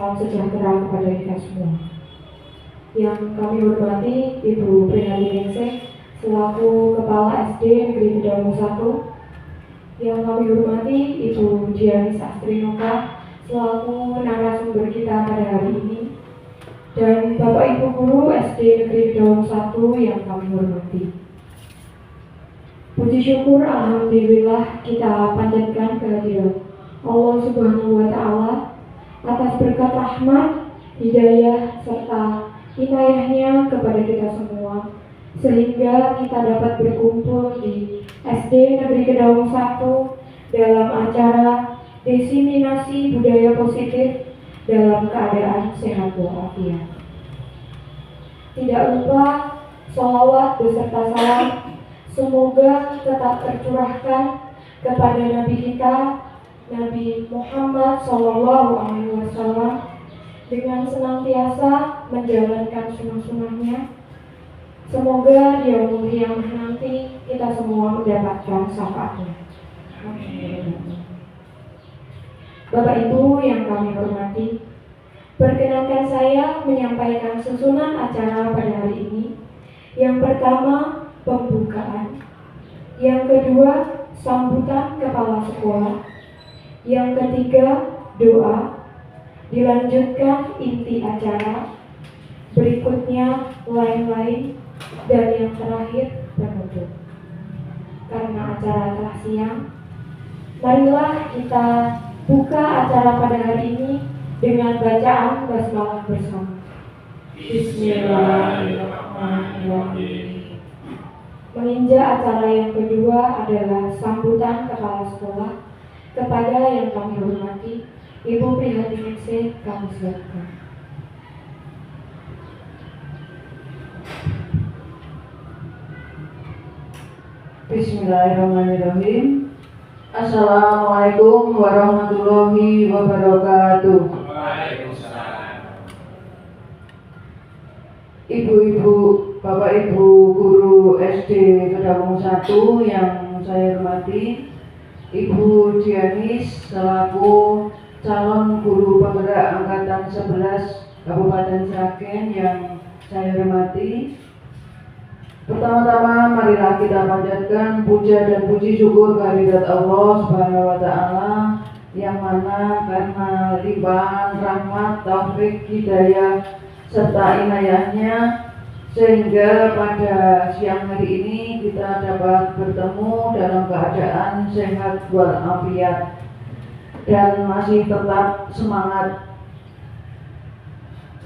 salam sejahtera kepada kita semua. Yang kami hormati Ibu Prihatin selaku Kepala SD Negeri Kedawung 1. Yang kami hormati Ibu Dianis Astrinoka selaku narasumber kita pada hari ini. Dan Bapak Ibu Guru SD Negeri Kedawung 1 yang kami hormati. Puji syukur alhamdulillah kita panjatkan kehadiran Allah Subhanahu wa Ta'ala atas berkat rahmat, hidayah serta inayahnya kepada kita semua, sehingga kita dapat berkumpul di SD Negeri Kedawung 1 dalam acara diseminasi budaya positif dalam keadaan sehat walafiat. Tidak lupa sholawat beserta salam semoga tetap tercurahkan kepada Nabi kita, Nabi Muhammad SAW, dengan senantiasa menjalankan sunnah-sunnahnya. Semoga di yaumul qiyamah nanti kita semua mendapatkan syafaatnya. Bapak Ibu yang kami hormati, perkenankan saya menyampaikan susunan acara pada hari ini. Yang pertama, pembukaan. Yang kedua, sambutan kepala sekolah. Yang ketiga, doa. Dilanjutkan inti acara. Berikutnya lain-lain. Dan yang terakhir, penutup. Karena acara telah siang, marilah kita buka acara pada hari ini dengan bacaan basmalah bersama. Bismillahirrahmanirrahim. Menginjak acara yang kedua adalah sambutan kepala sekolah. Kepada yang kami hormati, Ibu Prihatin kami silakan. Bismillahirrahmanirrahim. Assalamualaikum warahmatullahi wabarakatuh. Ibu-ibu, Bapak Ibu Guru SD Kedawung 1 yang saya hormati, Ibu Dianis selaku calon guru penggerak angkatan 11 Kabupaten Sragen yang saya hormati. Pertama-tama marilah kita panjatkan puja dan puji syukur kehadirat Allah Subhanahu wa Ta'ala, yang mana karena limpahan rahmat, taufik, hidayah serta inayahnya, sehingga pada siang hari ini kita dapat bertemu dalam keadaan sehat walafiat dan masih tetap semangat.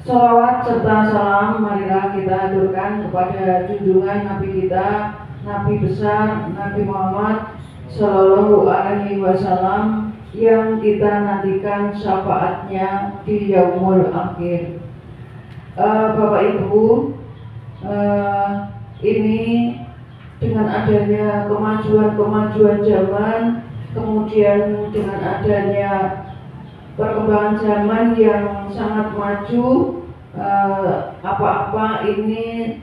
Sholawat serta salam marilah kita haturkan kepada junjungan Nabi kita, Nabi besar Nabi Muhammad Sallallahu Alaihi Wasallam, yang kita nantikan syafaatnya di yaumul akhir. Bapak Ibu, ini dengan adanya kemajuan zaman, kemudian dengan adanya perkembangan zaman yang sangat maju, apa-apa ini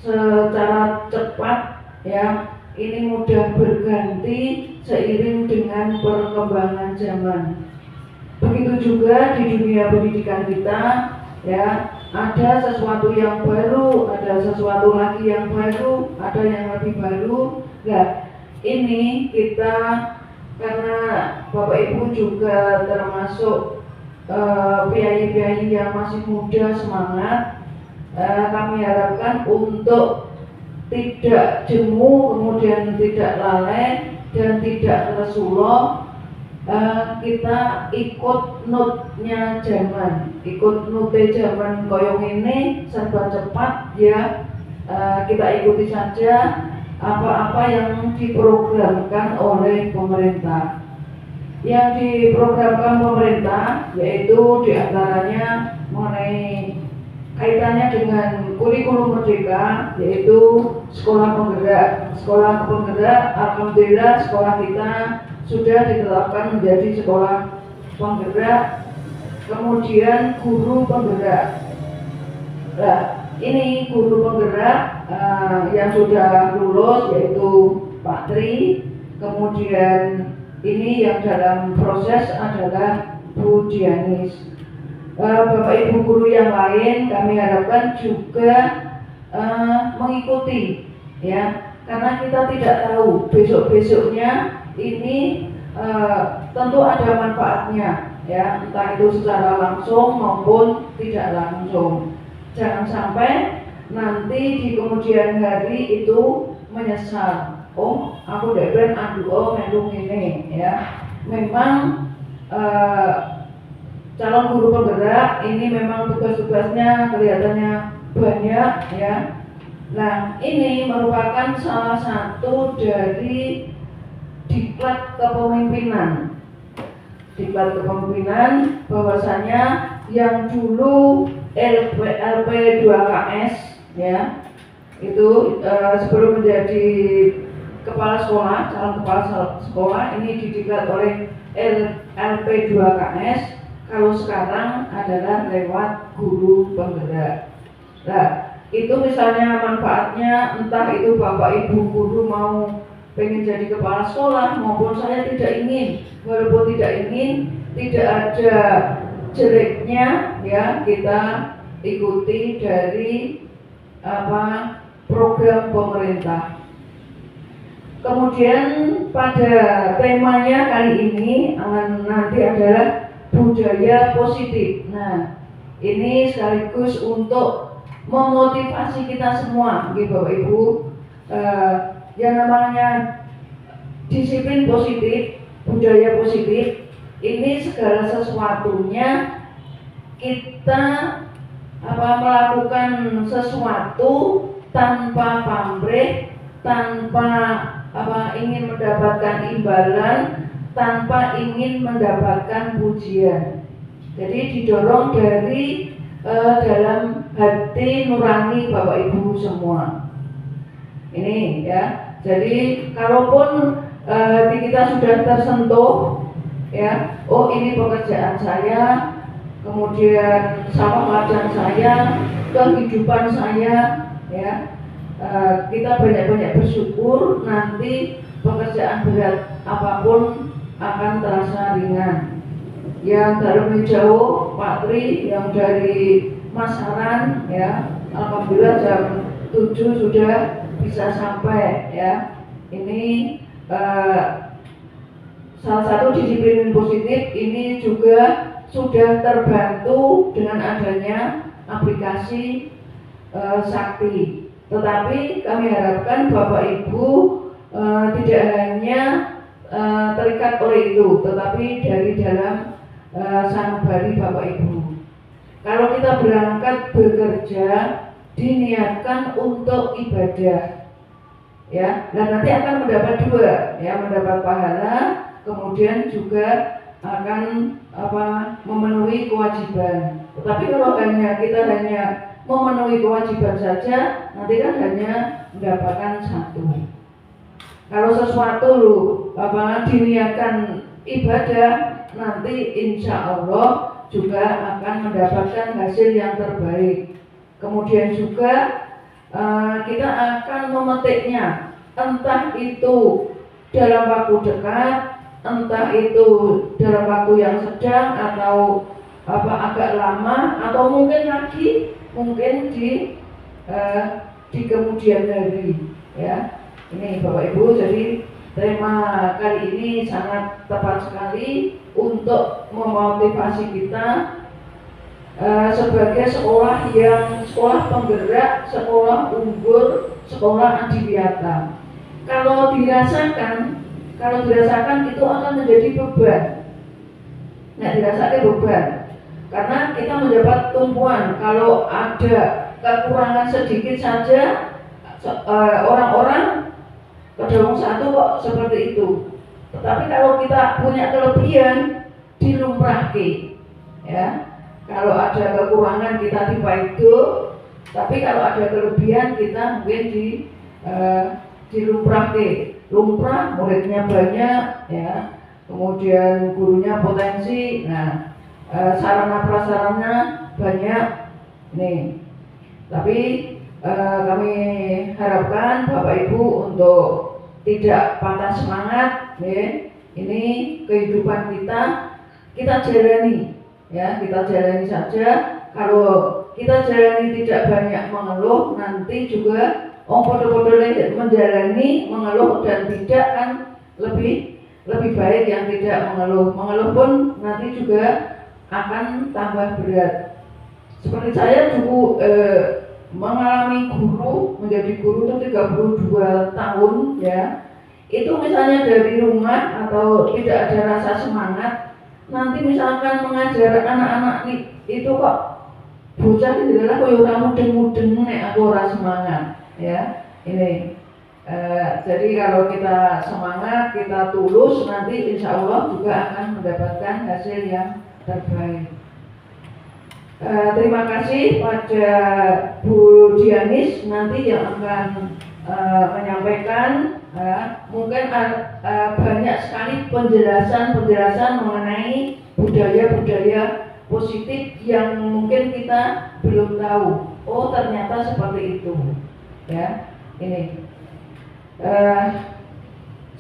secara cepat ya, ini mudah berganti seiring dengan perkembangan zaman. Begitu juga di dunia pendidikan kita ya, ada sesuatu yang baru, ada sesuatu lagi yang baru, ada yang lebih baru. Nah, ini kita karena Bapak Ibu juga termasuk priayi-priayi yang masih muda semangat, kami harapkan untuk tidak jemu, kemudian tidak lalai dan tidak tersuloh. Kita ikut nutnya zaman, ikut nute zaman koyong ini serba cepat ya. Kita ikuti saja apa-apa yang diprogramkan oleh pemerintah. Yang diprogramkan pemerintah yaitu diantaranya mengenai kaitannya dengan kurikulum merdeka, yaitu sekolah penggerak. Sekolah penggerak, alhamdulillah sekolah kita sudah ditetapkan menjadi sekolah penggerak. Kemudian guru penggerak. Nah, ini guru penggerak yang sudah lulus yaitu Pak Tri. Kemudian ini yang dalam proses adalah Bu Dianis. Bapak Ibu guru yang lain kami harapkan juga mengikuti, ya, karena kita tidak tahu besok-besoknya ini tentu ada manfaatnya, ya, entah itu secara langsung maupun tidak langsung. Jangan sampai nanti di kemudian hari itu menyesal, oh aku deben aduh melu ini, ya. Memang calon guru penggerak ini memang tugas-tugasnya kelihatannya banyak, ya. Nah, ini merupakan salah satu dari diklat kepemimpinan. Diklat kepemimpinan bahwasanya yang dulu LP 2KS, ya, itu sebelum menjadi kepala sekolah, calon kepala sekolah ini didiklat oleh LP 2KS. Kalau sekarang adalah lewat guru penggerak. Nah, itu misalnya manfaatnya entah itu Bapak Ibu guru mau pengen jadi kepala sekolah maupun saya tidak ingin, walaupun tidak ingin, tidak ada jeleknya, ya, kita ikuti dari program pemerintah. Kemudian pada temanya kali ini nanti adalah budaya positif. Nah, ini sekaligus untuk memotivasi kita semua, Bapak Ibu, yang namanya disiplin positif, budaya positif. Ini segala sesuatunya kita melakukan sesuatu tanpa pamrih, tanpa ingin mendapatkan imbalan, tanpa ingin mendapatkan pujian. Jadi didorong dari dalam hati nurani Bapak Ibu semua. Ini, ya. Jadi kalaupun kita sudah tersentuh, ya, oh ini pekerjaan saya, kemudian sawah ladang saya, kehidupan saya, ya, kita banyak-banyak bersyukur, nanti pekerjaan berat apapun akan terasa ringan. Yang dari jauh Pak Tri, yang dari Masaran, ya, alhamdulillah jam 7 sudah bisa sampai, ya. Ini salah satu disiplin positif ini juga sudah terbantu dengan adanya aplikasi Sakti. Tetapi kami harapkan Bapak Ibu tidak hanya terikat oleh itu, tetapi dari dalam sanubari Bapak Ibu. Kalau kita berangkat bekerja, diniatkan untuk ibadah, ya, dan nanti akan mendapat dua, ya, mendapat pahala, kemudian juga akan memenuhi kewajiban. Tetapi kalau kita hanya memenuhi kewajiban saja, nanti kan hanya mendapatkan satu. Kalau sesuatu diniatkan ibadah, nanti insya Allah juga akan mendapatkan hasil yang terbaik. Kemudian juga kita akan memetiknya, entah itu dalam waktu dekat, entah itu dalam waktu yang sedang atau agak lama, atau mungkin di kemudian hari, ya. Ini Bapak Ibu, jadi tema kali ini sangat tepat sekali untuk memotivasi kita sebagai sekolah penggerak, sekolah unggul, sekolah adiwiyata. Kalau dirasakan itu akan menjadi beban. Nah, dirasakan beban karena kita mendapat tumpuan. Kalau ada kekurangan sedikit saja, orang-orang kedorong satu kok seperti itu. Tetapi kalau kita punya kelebihan, dilumrahke, ya. Kalau ada kekurangan kita itu, tapi kalau ada kelebihan kita mungkin dilumrahke. Lumrah, muridnya banyak, ya. Kemudian gurunya potensi. Nah, sarana prasarana banyak nih. Tapi kami harapkan Bapak Ibu untuk tidak patah semangat, ya. Ini kehidupan kita jalani, Ya, kita jalani saja. Kalau kita jalani tidak banyak mengeluh, nanti juga podo-podo menjalani mengeluh dan tidak kan lebih baik yang tidak mengeluh. Mengeluh pun nanti juga akan tambah berat. Seperti saya dulu mengalami menjadi guru itu 32 tahun ya. Itu misalnya dari rumah atau tidak ada rasa semangat, nanti misalkan mengajar anak-anak itu kok bocah ini adalah koyo ora mudeng-mudeng nek aku ora semangat ya. Ini jadi kalau kita semangat, kita tulus, nanti insya Allah juga akan mendapatkan hasil yang terbaik. Terima kasih pada Bu Dianis nanti yang akan menyampaikan mungkin banyak sekali penjelasan mengenai budaya-budaya positif yang mungkin kita belum tahu. Oh ternyata seperti itu ya. Ini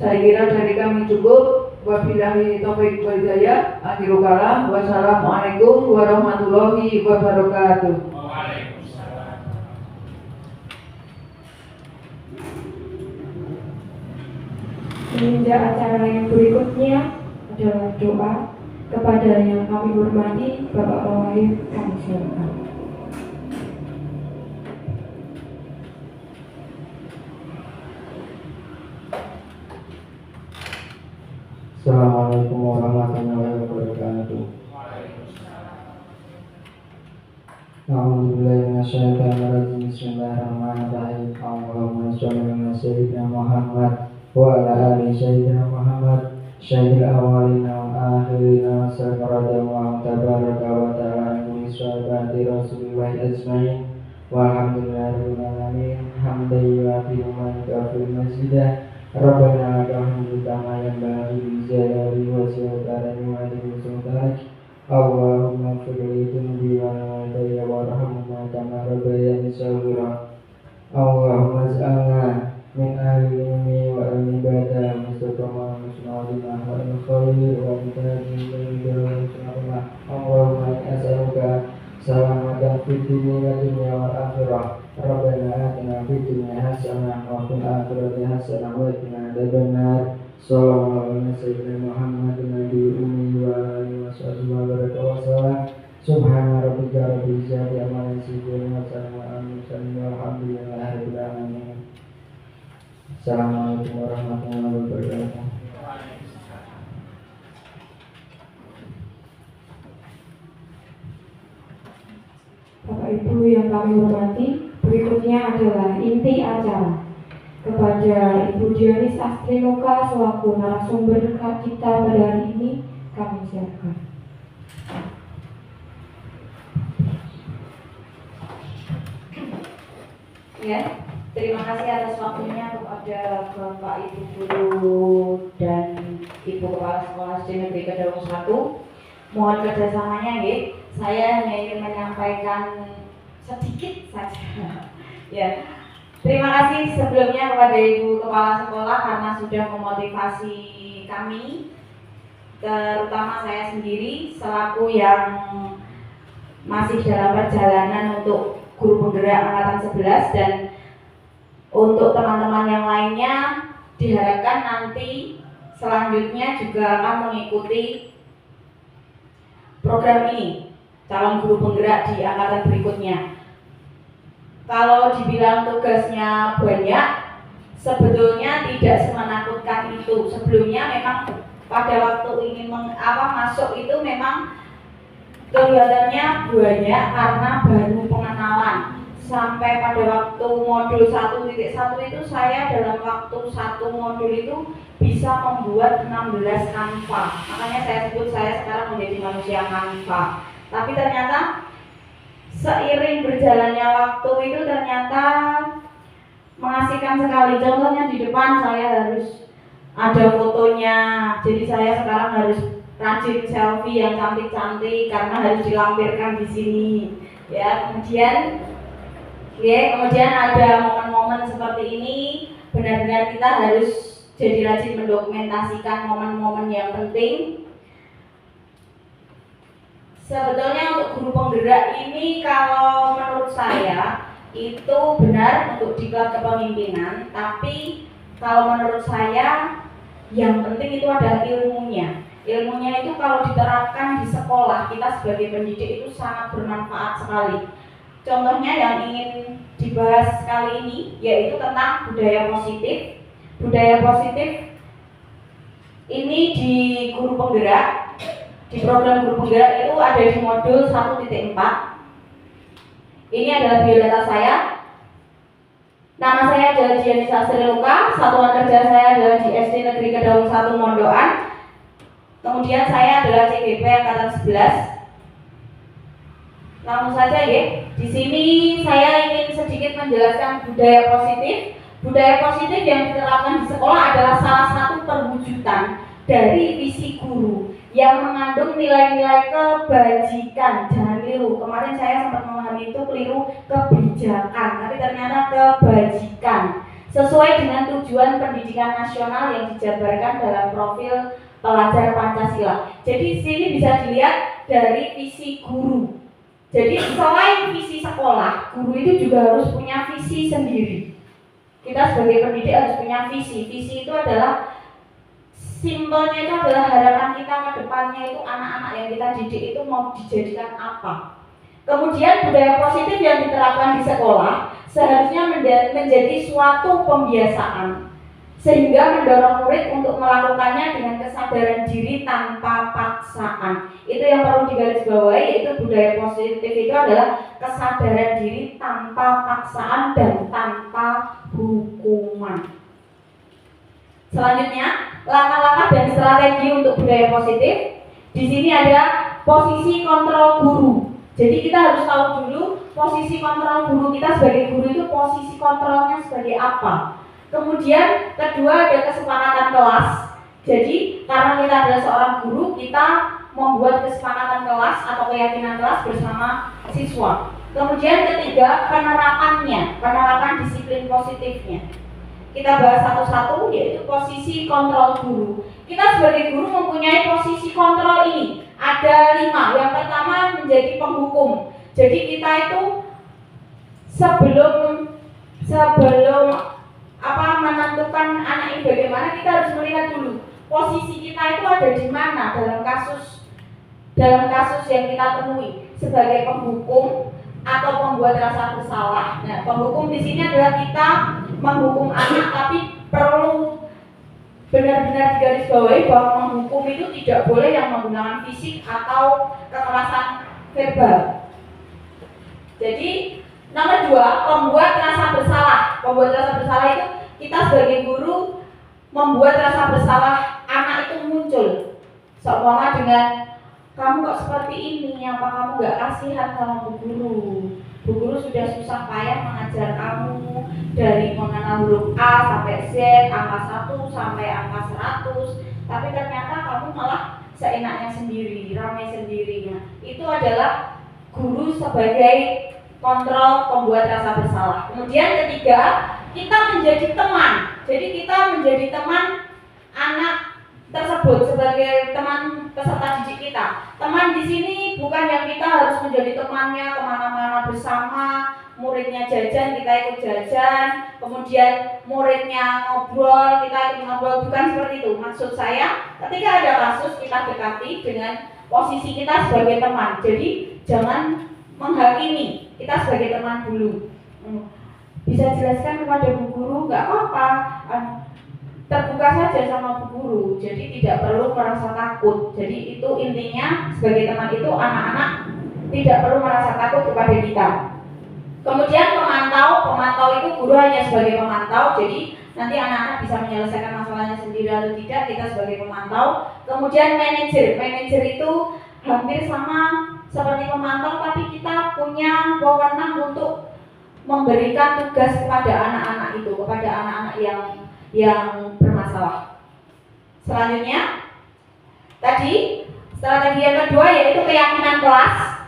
saya kira dari kami cukup. Wabillahi taufiq wal hidayah. Akhirul kalam. Wassalamualaikum warahmatullahi wabarakatuh. Waalaikumsalam. Meninjau acara yang berikutnya adalah doa kepada yang kami hormati Bapak Wahid, kami silakan. Assalamualaikum warahmatullahi wabarakatuh. A'udzubillahi minasyaitonir rajim. Bismillahirrahmanirrahim. Allahumma shalli ala sayyidina Muhammad wa ala ali sayyidina Muhammad syairil awwalina wal akhirina sallallahu tabaraka wa ta'ala min sahabati Rasulillah ajmain walhamdulillahirabbil alamin hamdan yu'afi wa yukafi mazidah. Rabbana lakal hamdu kama yanbaghi li jalali wajhika wa li sultanik. Allahumma ighfir li dhunubi wa walidayya warhamhuma kama rabbayani shaghira. Allahumma ij'alna min ahli ilmi wa ibadah mustaqama musnadina wa khair wa mutaqabbil. Allahumma as'aluka salamatan fid dunya wal akhirah. Rabbana atina fid dunya hasanah wa fil akhirati hasanah wa qina adzabannar. Sallallahu alaihi wasallam Muhammadin nabiyil ummi wa alihi washabihi wa baraka wa sallam. Subhana rabbika rabbil izzati amma yasifun wa salamun alal mursalin walhamdulillahi rabbil alamin. Assalamualaikum warahmatullahi wabarakatuh. Bapak Ibu yang kami hormati, berikutnya adalah inti acara. Kepada Ibu Dianis Astrinoka selaku narasumber kita pada hari ini, kami silakan. Ya, terima kasih atas waktunya kepada Bapak Ibu Guru dan Ibu Kepala Sekolah SD Negeri Kedawung 1. Mohon kerjasamanya, nggih. Saya hanya ingin menyampaikan sedikit saja. Ya, terima kasih sebelumnya kepada Ibu Kepala Sekolah karena sudah memotivasi kami, terutama saya sendiri selaku yang masih dalam perjalanan untuk guru penggerak angkatan 11, dan untuk teman-teman yang lainnya diharapkan nanti selanjutnya juga akan mengikuti program ini, calon guru penggerak di angkatan berikutnya. Kalau dibilang tugasnya banyak, sebetulnya tidak semenakutkan itu. Sebelumnya memang pada waktu ingin masuk itu memang kelihatannya banyak karena baru pengenalan. Sampai pada waktu modul 1.1 itu saya dalam waktu satu modul itu bisa membuat 16 kanva. Makanya saya sebut saya sekarang menjadi manusia kanva. Tapi ternyata seiring berjalannya waktu itu ternyata mengasihkan sekali. Contohnya di depan saya harus ada fotonya. Jadi saya sekarang harus rajin selfie yang cantik-cantik karena harus dilampirkan di sini. Ya, kemudian ada momen-momen seperti ini. Benar-benar kita harus jadi rajin mendokumentasikan momen-momen yang penting. Sebetulnya untuk guru penggerak ini kalau menurut saya itu benar untuk diklat kepemimpinan, tapi kalau menurut saya yang penting itu adalah ilmunya. Ilmunya itu kalau diterapkan di sekolah, kita sebagai pendidik itu sangat bermanfaat sekali. Contohnya yang ingin dibahas kali ini yaitu tentang budaya positif. Budaya positif ini di guru penggerak, di program guru penggerak itu ada di modul 1.4. Ini adalah biodata saya. Nama saya adalah Diani Sastriloka, satuan kerja saya adalah di SD Negeri Kedaung 1 Mondokan. Kemudian saya adalah CGP angkatan 11. Langsung saja ya. Di sini saya ingin sedikit menjelaskan budaya positif. Budaya positif yang diterapkan di sekolah adalah salah satu perwujudan dari visi guru yang mengandung nilai-nilai kebajikan. Jangan keliru. Kemarin saya sempat memahami itu keliru kebijakan, tapi ternyata kebajikan. Sesuai dengan tujuan pendidikan nasional yang dijabarkan dalam profil pelajar Pancasila. Jadi di sini bisa dilihat dari visi guru. Jadi selain visi sekolah, guru itu juga harus punya visi sendiri. Kita sebagai pendidik harus punya visi. Visi itu adalah simpelnya itu adalah harapan kita ke depannya itu anak-anak yang kita didik itu mau dijadikan apa. Kemudian budaya positif yang diterapkan di sekolah seharusnya menjadi suatu pembiasaan sehingga mendorong murid untuk melakukannya dengan kesadaran diri tanpa paksaan. Itu yang perlu digarisbawahi, yaitu budaya positif itu adalah kesadaran diri tanpa paksaan dan tanpa hukuman. Selanjutnya, langkah-langkah dan strategi untuk budaya positif. Di sini ada posisi kontrol guru. Jadi kita harus tahu dulu posisi kontrol guru kita sebagai guru itu posisi kontrolnya sebagai apa. Kemudian kedua ada kesepakatan kelas. Jadi karena kita adalah seorang guru, kita membuat kesepakatan kelas atau keyakinan kelas bersama siswa. Kemudian ketiga penerapan disiplin positifnya. Kita bahas satu-satu, yaitu posisi kontrol guru. Kita sebagai guru mempunyai posisi kontrol ini. Ada 5. Yang pertama menjadi penghukum. Jadi kita itu sebelum menentukan anak ini bagaimana, kita harus melihat dulu posisi kita itu ada di mana dalam kasus yang kita temui sebagai penghukum atau pembuat rasa bersalah. Nah, penghukum di sini adalah kita menghukum anak, tapi perlu benar-benar digarisbawahi bahwa menghukum itu tidak boleh yang menggunakan fisik atau kekerasan verbal. Jadi nomor 2, pembuat rasa bersalah. Pembuat rasa bersalah itu kita sebagai guru membuat rasa bersalah anak itu muncul. Seumpama dengan kamu kok seperti ini, apa kamu gak kasihan sama Bu Guru? Bu Guru sudah susah payah mengajar kamu dari mengenal huruf A sampai Z, angka 1 sampai angka 100, tapi ternyata kamu malah seenaknya sendiri, ramai sendirinya. Itu adalah guru sebagai kontrol pembuat rasa bersalah. Kemudian ketiga, kita menjadi teman. Jadi kita menjadi teman anak tersebut sebagai teman peserta didik kita. Teman di sini bukan yang kita harus menjadi temannya kemana-mana bersama, muridnya jajan kita ikut jajan, kemudian muridnya ngobrol kita ikut ngobrol, bukan seperti itu. Maksud saya, ketika ada kasus kita dekati dengan posisi kita sebagai teman. Jadi jangan menghakimi, kita sebagai teman dulu. Bisa jelaskan kepada Bu Guru, nggak apa-apa. Terbuka saja sama Bu Guru, jadi tidak perlu merasa takut. Jadi itu intinya sebagai teman itu anak-anak tidak perlu merasa takut kepada kita. Kemudian pemantau itu guru hanya sebagai pemantau, jadi nanti anak-anak bisa menyelesaikan masalahnya sendiri atau tidak, kita sebagai pemantau. Kemudian manajer itu hampir sama seperti pemantau, tapi kita punya wewenang untuk memberikan tugas kepada anak-anak itu, kepada anak-anak yang bermasalah. Selanjutnya, tadi strategi yang kedua yaitu keyakinan kelas.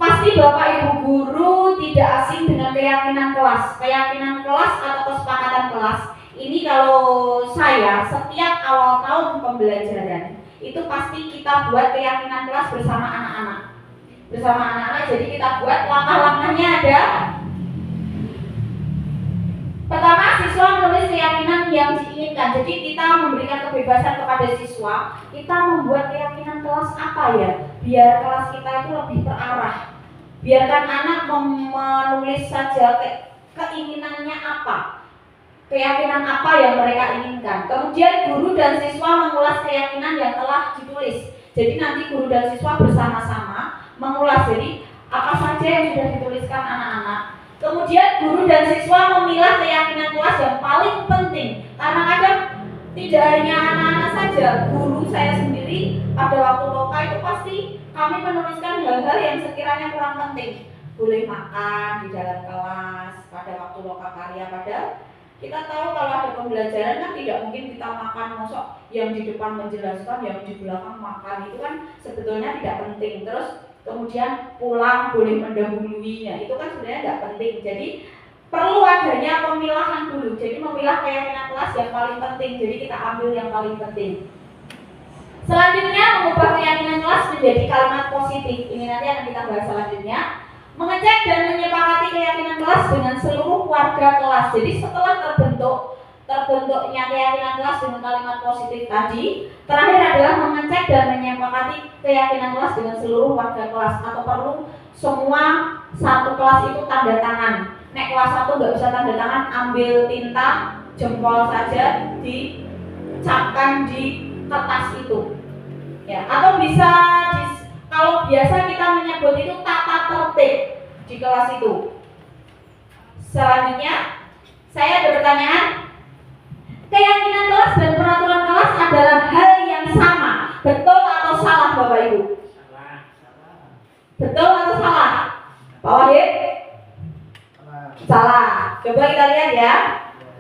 Pasti Bapak Ibu guru tidak asing dengan keyakinan kelas. Keyakinan kelas atau kesepakatan kelas ini kalau saya setiap awal tahun pembelajaran itu pasti kita buat keyakinan kelas bersama anak-anak. Jadi kita buat langkah-langkahnya ada. Pertama, siswa menulis keyakinan yang diinginkan. Jadi kita memberikan kebebasan kepada siswa. Kita membuat keyakinan kelas apa ya, biar kelas kita itu lebih terarah. Biarkan anak menulis saja keinginannya apa, keyakinan apa yang mereka inginkan. Kemudian guru dan siswa mengulas keyakinan yang telah ditulis. Jadi nanti guru dan siswa bersama-sama mengulas. Jadi apa saja yang sudah dituliskan anak-anak. Kemudian guru dan siswa memilah keyakinan kelas yang paling penting. Karena kadang tidak hanya anak-anak saja, guru saya sendiri pada waktu loka itu pasti kami menuliskan hal-hal yang sekiranya kurang penting. Boleh makan di dalam kelas pada waktu loka karya, padahal kita tahu kalau ada pembelajaran kan tidak mungkin kita makan mosok yang di depan menjelaskan, yang di belakang makan, itu kan sebetulnya tidak penting. Terus kemudian pulang boleh mendahuluinya, itu kan sebenarnya tidak penting. Jadi perlu adanya pemilahan dulu. Jadi memilah keyakinan kelas yang paling penting. Jadi kita ambil yang paling penting. Selanjutnya mengubah keyakinan kelas menjadi kalimat positif. Ini nanti akan kita bahas selanjutnya. Mengecek dan menyepakati keyakinan kelas dengan seluruh warga kelas. Jadi setelah terbentuknya keyakinan kelas dengan kalimat positif tadi, terakhir adalah mengecek dan menyepakati keyakinan kelas dengan seluruh warga kelas. Atau perlu semua satu kelas itu tanda tangan. Nek kelas 1 nggak bisa tanda tangan, ambil tinta jempol saja, dicapkan di kertas itu. Ya, atau bisa kalau biasa kita menyebut itu tata tertib di kelas itu. Selanjutnya, saya ada pertanyaan. Keyakinan kelas dan peraturan kelas adalah hal yang sama. Betul atau salah, Bapak Ibu? Betul atau salah? Pak Wahid? Salah. Coba kita lihat ya.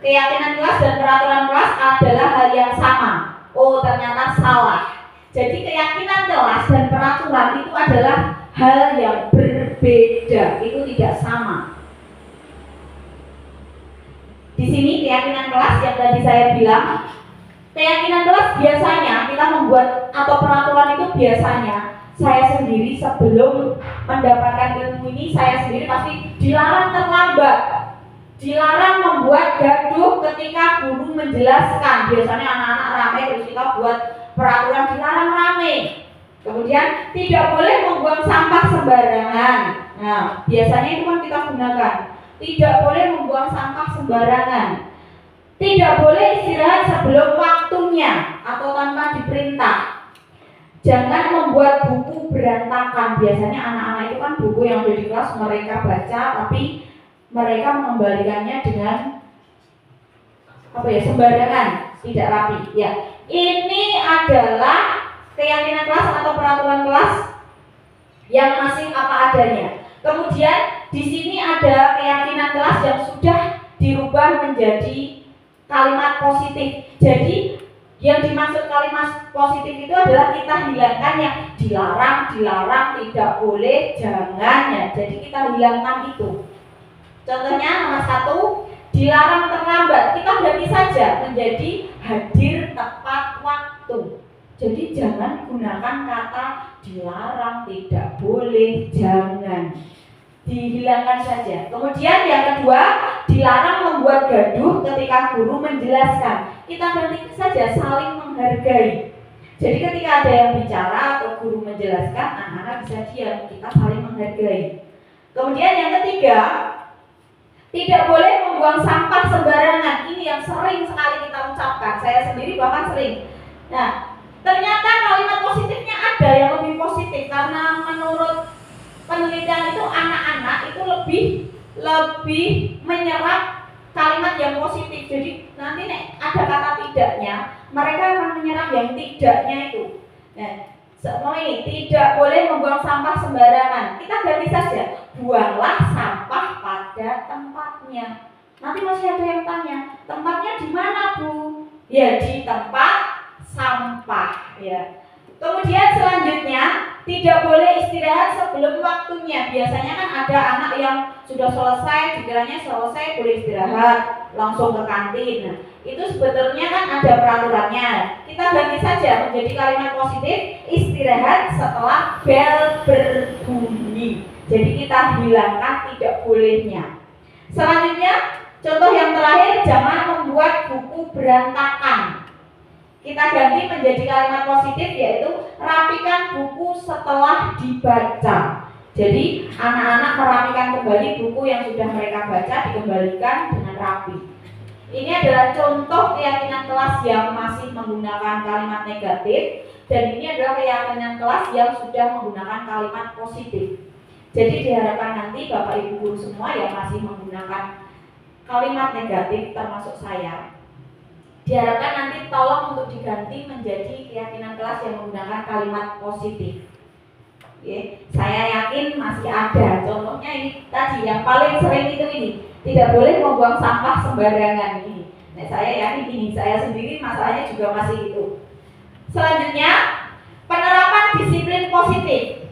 Keyakinan kelas dan peraturan kelas adalah hal yang sama. Oh, ternyata salah. Jadi keyakinan kelas dan peraturan itu adalah hal yang berbeda. Itu tidak sama. Di sini keyakinan kelas yang tadi saya bilang, keyakinan kelas biasanya kita membuat atau peraturan itu biasanya saya sendiri sebelum mendapatkan ilmu ini, saya sendiri pasti dilarang terlambat, dilarang membuat gaduh ketika guru menjelaskan. Biasanya anak-anak ramai, terus kita buat peraturan dilarang ramai. Kemudian tidak boleh membuang sampah sembarangan. Nah, biasanya itu kan kita gunakan. Tidak boleh membuang sampah sembarangan. Tidak boleh istirahat sebelum waktunya atau tanpa diperintah. Jangan membuat buku berantakan. Biasanya anak-anak itu kan buku yang ada di kelas mereka baca, tapi mereka mengembalikannya dengan sembarangan, tidak rapi. Ya, ini adalah keyakinan kelas atau peraturan kelas yang masih apa adanya. Kemudian di sini ada keyakinan kelas yang sudah dirubah menjadi kalimat positif. Jadi yang dimaksud kalimat positif itu adalah kita hilangkan yang dilarang, tidak boleh, jangan ya. Jadi kita hilangkan itu. Contohnya nomor 1, dilarang terlambat. Kita ganti saja menjadi hadir tepat waktu. Jadi jangan gunakan kata dilarang, tidak boleh, jangan. Dihilangkan saja. Kemudian yang kedua, dilarang membuat gaduh ketika guru menjelaskan. Kita ganti saja saling menghargai. Jadi ketika ada yang bicara atau guru menjelaskan, anak-anak bisa diam, kita saling menghargai. Kemudian yang ketiga, tidak boleh membuang sampah sembarangan. Ini yang sering sekali kita ucapkan. Saya sendiri bahkan sering. Nah, ternyata kalimat positifnya ada yang lebih positif karena menurut penelitian itu anak-anak itu lebih menyerap kalimat yang positif. Jadi nanti ada kata tidaknya, mereka akan menyerap yang tidaknya itu. Nah, semua ini tidak boleh membuang sampah sembarangan. Kita ganti saja, buanglah sampah pada tempatnya. Nanti masih ada yang tanya, tempatnya di mana, Bu? Ya, di tempat sampah. Ya. Kemudian selanjutnya, tidak boleh istirahat sebelum waktunya. Biasanya kan ada anak yang sudah selesai, dikiranya selesai boleh istirahat, langsung ke kantin. Nah, itu sebetulnya kan ada peraturannya. Kita ganti saja menjadi kalimat positif, istirahat setelah bel berbunyi. Jadi kita hilangkan tidak bolehnya. Selanjutnya, contoh yang terakhir, jangan membuat buku berantakan. Kita ganti menjadi kalimat positif, yaitu rapikan buku setelah dibaca. Jadi anak-anak merapikan kembali buku yang sudah mereka baca, dikembalikan dengan rapi. Ini adalah contoh keyakinan kelas yang masih menggunakan kalimat negatif, dan ini adalah keyakinan kelas yang sudah menggunakan kalimat positif. Jadi diharapkan nanti Bapak Ibu guru semua yang masih menggunakan kalimat negatif, termasuk saya, diharapkan nanti tolong untuk diganti menjadi keyakinan kelas yang menggunakan kalimat positif. Oke, saya yakin masih ada. Contohnya ini tadi yang paling sering itu ini, tidak boleh membuang sampah sembarangan ini. Nah, saya yakin ini, saya sendiri masalahnya juga masih itu. Selanjutnya, penerapan disiplin positif.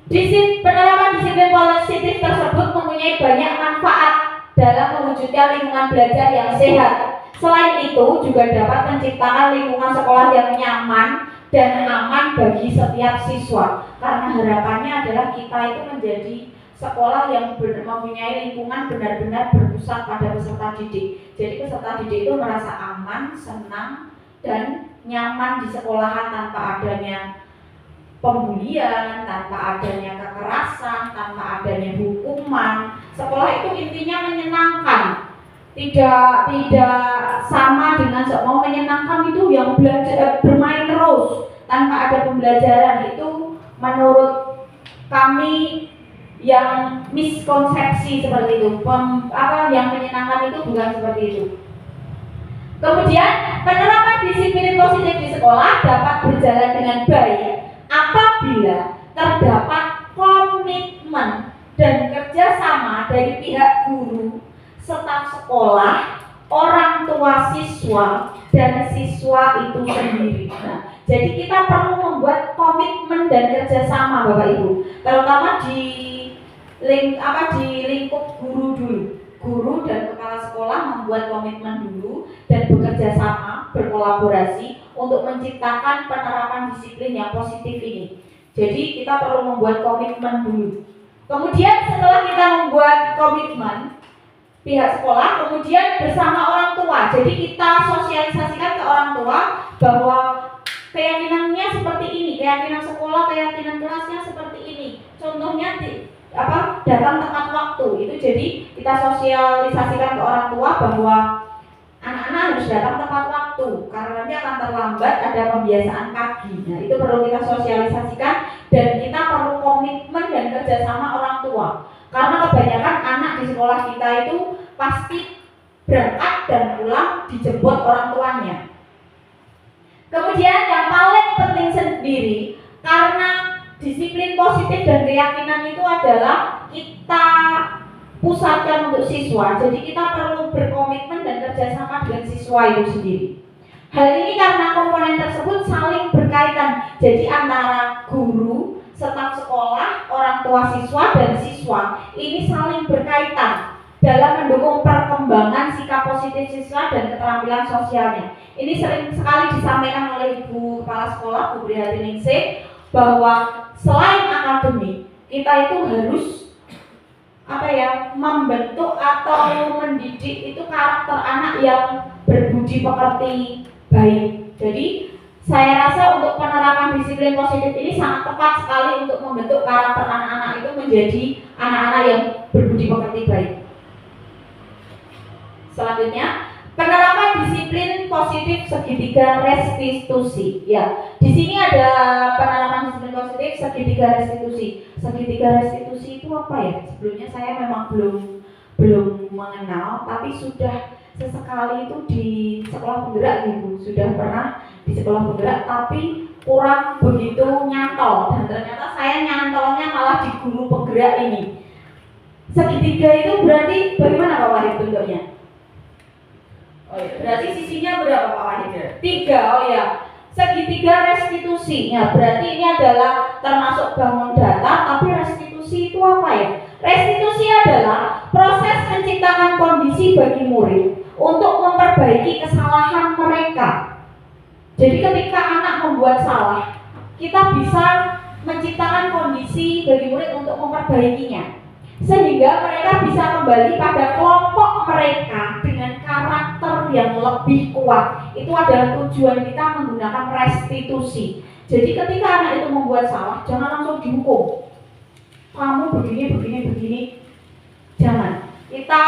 Penerapan disiplin positif tersebut mempunyai banyak manfaat dalam mewujudkan lingkungan belajar yang sehat. Selain itu, juga dapat menciptakan lingkungan sekolah yang nyaman dan aman bagi setiap siswa. Karena harapannya adalah kita itu menjadi sekolah yang mempunyai lingkungan benar-benar berpusat pada peserta didik. Jadi peserta didik itu merasa aman, senang, dan nyaman di sekolahan tanpa adanya pembulian, tanpa adanya kekerasan, tanpa adanya hukuman. Sekolah itu intinya menyenangkan. Tidak sama dengan mau menyenangkan itu yang belajar bermain terus tanpa ada pembelajaran. Itu menurut kami yang miskonsepsi seperti itu. Yang menyenangkan itu bukan seperti itu. Kemudian penerapan disiplin positif di sekolah dapat berjalan dengan baik apabila terdapat komitmen dan kerjasama dari pihak guru, staf sekolah, orang tua siswa, dan siswa itu sendiri. Nah, jadi kita perlu membuat komitmen dan kerjasama, Bapak Ibu, terutama di lingkup guru dulu. Guru dan kepala sekolah membuat komitmen dulu dan bekerja sama, berkolaborasi untuk menciptakan penerapan disiplin yang positif ini. Jadi kita perlu membuat komitmen dulu. Kemudian setelah kita membuat komitmen, pihak sekolah kemudian bersama orang tua. Jadi kita sosialisasikan ke orang tua bahwa keyakinannya seperti ini, keyakinan sekolah, keyakinan kelasnya seperti ini. Contohnya datang tepat waktu. Itu jadi kita sosialisasikan ke orang tua bahwa anak-anak harus datang tepat waktu karena nanti akan terlambat, ada pembiasaan pagi. Nah, itu perlu kita sosialisasikan dan kita perlu komitmen dan kerjasama orang tua. Karena kebanyakan anak di sekolah kita itu pasti berangkat dan pulang dijemput orang tuanya. Kemudian yang paling penting sendiri, karena disiplin positif dan keyakinan itu adalah kita pusatkan untuk siswa. Jadi kita perlu berkomitmen dan kerjasama dengan siswa itu sendiri. Hal ini karena komponen tersebut saling berkaitan. Jadi antara guru, staf sekolah, orang tua siswa, dan siswa ini saling berkaitan dalam mendukung perkembangan sikap positif siswa dan keterampilan sosialnya. Ini sering sekali disampaikan oleh Ibu Kepala Sekolah, Bu Prihartiningsih, bahwa selain akademik, kita itu harus membentuk atau mendidik itu karakter anak yang berbudi pekerti baik. Jadi saya rasa untuk penerapan disiplin positif ini sangat tepat sekali untuk membentuk karakter anak-anak itu menjadi anak-anak yang berbudi pekerti baik. Selanjutnya, penerapan disiplin positif segitiga restitusi. Ya, di sini ada penerapan disiplin positif segitiga restitusi. Segitiga restitusi itu apa ya? Sebelumnya saya memang belum mengenal, tapi sudah sesekali itu di sekolah penggerak Ibu, sudah pernah di sekolah penggerak, tapi kurang begitu nyantol. Dan ternyata saya nyantolnya malah di guru penggerak ini. Segitiga itu berarti bagaimana Pak Wahid bentuknya? Oh iya, berarti sisinya berapa Pak Wahid? 3, oh ya. segitiga restitusi. Ya, berarti ini adalah termasuk bangun data, tapi restitusi itu apa ya? Restitusi adalah proses menciptakan kondisi bagi murid untuk memperbaiki kesalahan mereka. Jadi ketika anak membuat salah, kita bisa menciptakan kondisi bagi murid untuk memperbaikinya, sehingga mereka bisa kembali pada kelompok mereka dengan karakter yang lebih kuat. Itu adalah tujuan kita menggunakan restitusi. Jadi ketika anak itu membuat salah, jangan langsung dihukum. Kamu begini. Jangan. Kita,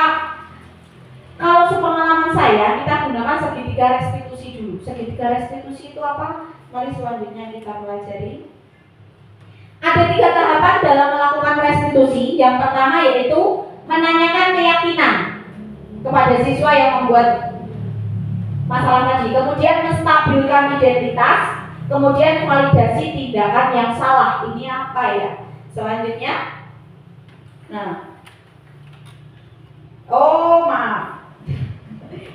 kalau sepengalaman saya, kita gunakan segitiga restitusi dulu. Segitiga restitusi itu apa? Mari selanjutnya kita pelajari. Ada 3 tahapan dalam melakukan restitusi. Yang pertama yaitu menanyakan keyakinan kepada siswa yang membuat masalah tadi. Kemudian menstabilkan identitas. Kemudian validasi tindakan yang salah. Ini apa ya? Selanjutnya, maaf.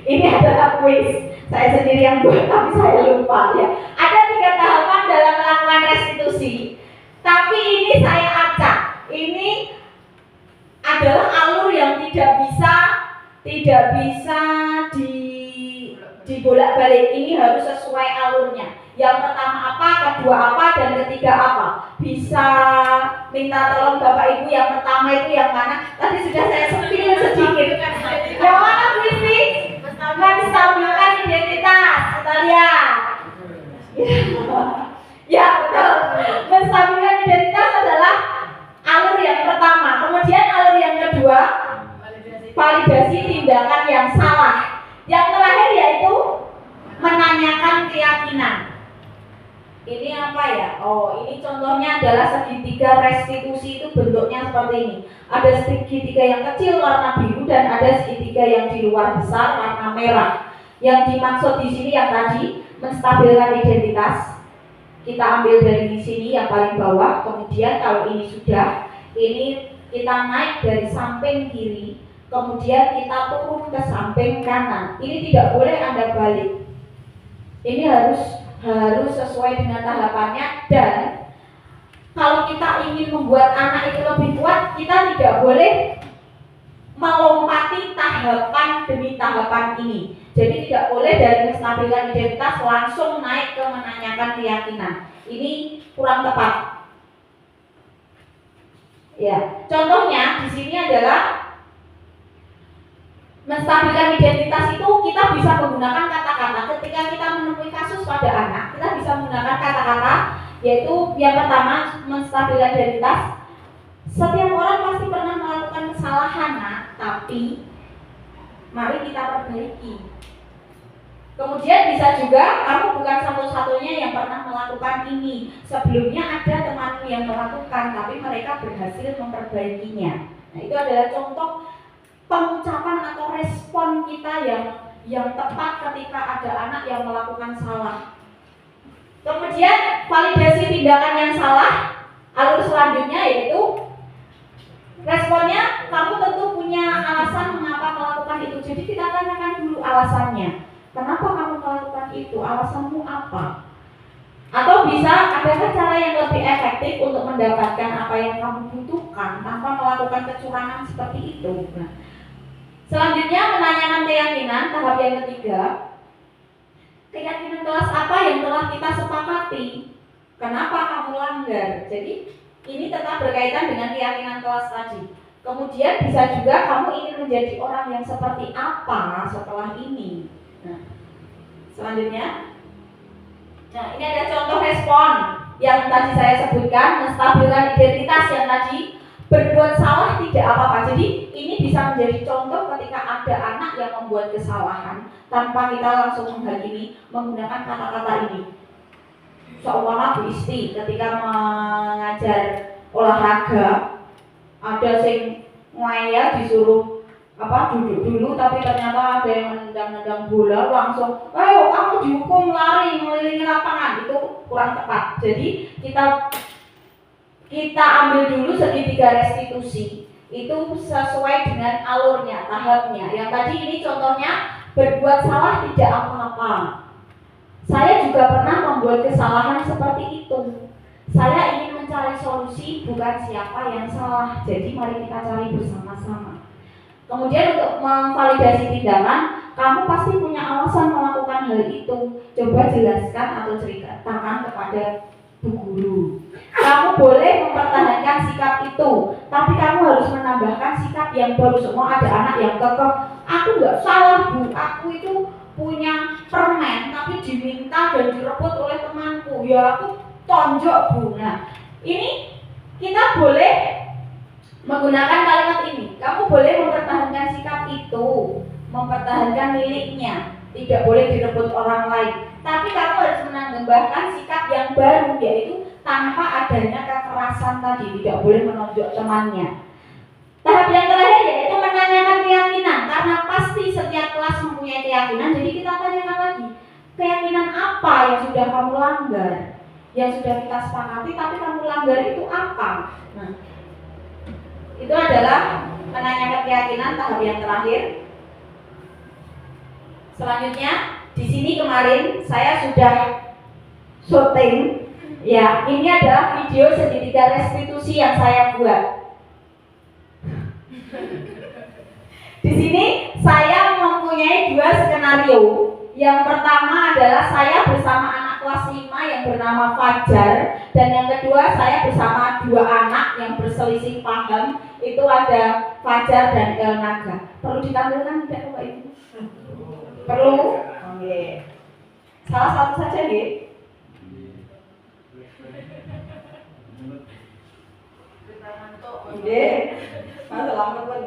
Ini adalah kuis. Saya sendiri yang buat, tapi saya lupa ya. Ada 3 tahapan dalam melakukan restitusi. Tapi ini saya acak. Ini adalah alur yang tidak bisa dibolak-balik. Ini harus sesuai alurnya. Yang pertama apa, kedua apa, dan ketiga apa. Bisa minta tolong Bapak Ibu yang pertama itu yang mana? Tadi sudah saya spill sedikit. Yang mana puisi? Menstabilkan identitas. Kita lihat. Ya betul. Menstabilkan identitas adalah alur yang pertama. Kemudian alur yang kedua, validasi tindakan yang salah. Yang terakhir yaitu menanyakan keyakinan. Ini apa ya? Oh, ini contohnya adalah segitiga restitusi. Itu bentuknya seperti ini. Ada segitiga yang kecil warna biru dan ada segitiga yang di luar besar warna merah. Yang dimaksud di sini yang tadi menstabilkan identitas. Kita ambil dari sini yang paling bawah. Kemudian kalau ini sudah, ini kita naik dari samping kiri. Kemudian kita turun ke samping kanan. Ini tidak boleh Anda balik. Ini harus sesuai dengan tahapannya. Dan kalau kita ingin membuat anak itu lebih kuat, kita tidak boleh melompati tahapan demi tahapan ini. Jadi tidak boleh dari menstabilkan identitas langsung naik ke menanyakan keyakinan. Ini kurang tepat. Ya, contohnya di sini adalah menstabilkan identitas itu kita bisa menggunakan kata-kata. Ketika kita menemui kasus pada anak, kita bisa menggunakan kata-kata, yaitu yang pertama menstabilkan identitas. Setiap orang pasti pernah melakukan kesalahan, tapi mari kita perbaiki. Kemudian bisa juga kamu bukan satu-satunya yang pernah melakukan ini. Sebelumnya ada temanmu yang melakukan, tapi mereka berhasil memperbaikinya. Nah, itu adalah contoh pengucapan atau respon kita yang tepat ketika ada anak yang melakukan salah. Kemudian validasi tindakan yang salah. Alur selanjutnya yaitu responnya, kamu tentu punya alasan mengapa melakukan itu. Jadi kita tanyakan dulu alasannya. Kenapa kamu melakukan itu? Alasanmu apa? Atau bisa adakah cara yang lebih efektif untuk mendapatkan apa yang kamu butuhkan tanpa melakukan kecurangan seperti itu? Nah, selanjutnya menanyakan keyakinan, tahap yang ketiga. Keyakinan kelas apa yang telah kita sepakati? Kenapa kamu langgar? Jadi ini tetap berkaitan dengan keyakinan kelas tadi. Kemudian bisa juga kamu ingin menjadi orang yang seperti apa setelah ini. Nah, selanjutnya, ini ada contoh respon yang tadi saya sebutkan, menstabilkan identitas yang tadi. Berbuat salah tidak apa-apa. Jadi ini bisa menjadi contoh ketika ada anak yang membuat kesalahan tanpa kita langsung menghakimi menggunakan kata-kata ini. Seumpama Bu Isti ketika mengajar olahraga, ada sing ngaya disuruh duduk dulu, tapi ternyata ada yang nendang-nendang bola langsung, ayo kamu dihukum lari mengelilingi lapangan. Itu kurang tepat. Jadi kita ambil dulu segitiga restitusi. Itu sesuai dengan alurnya, tahapnya. Yang tadi ini contohnya berbuat salah tidak apa-apa. Saya juga pernah membuat membuat kesalahan seperti itu. Saya ingin mencari solusi, bukan siapa yang salah. Jadi mari kita cari bersama-sama. Kemudian untuk memvalidasi tindakan, kamu pasti punya alasan melakukan hal itu. Coba jelaskan atau ceritakan kepada Bu Guru. Kamu boleh mempertahankan sikap itu, tapi kamu harus menambahkan sikap yang baru. Semua ada anak yang kekeh, aku nggak salah Bu, aku itu punya permen tapi diminta dan direbut oleh temanku, ya aku tonjok Bu. Nah, ini kita boleh menggunakan kalimat ini. Kamu boleh mempertahankan sikap itu, mempertahankan miliknya, tidak boleh direbut orang lain. Tapi kamu harus menambahkan sikap yang baru, yaitu tanpa adanya kekerasan tadi, tidak boleh menonjok temannya. Tahap yang terakhir yaitu menanyakan keyakinan, karena pasti setiap kelas mempunyai keyakinan. Jadi kita tanyakan lagi, keyakinan apa yang sudah kamu langgar, yang sudah kita sepakati tapi kamu langgar itu apa? Nah, itu adalah menanyakan keyakinan, tahap yang terakhir. Selanjutnya, di sini kemarin saya sudah syuting. Ya, ini adalah video segitiga restitusi yang saya buat. Di sini saya mempunyai dua skenario. Yang pertama adalah saya bersama anak kelas 5 yang bernama Fajar, dan yang kedua saya bersama dua anak yang berselisih paham, itu ada Fajar dan Elnaga. Perlu ditampilkan tidak Bapak Ibu? Perlu? Oke. Salah satu saja nggih. Nggih. Mas lambat pun.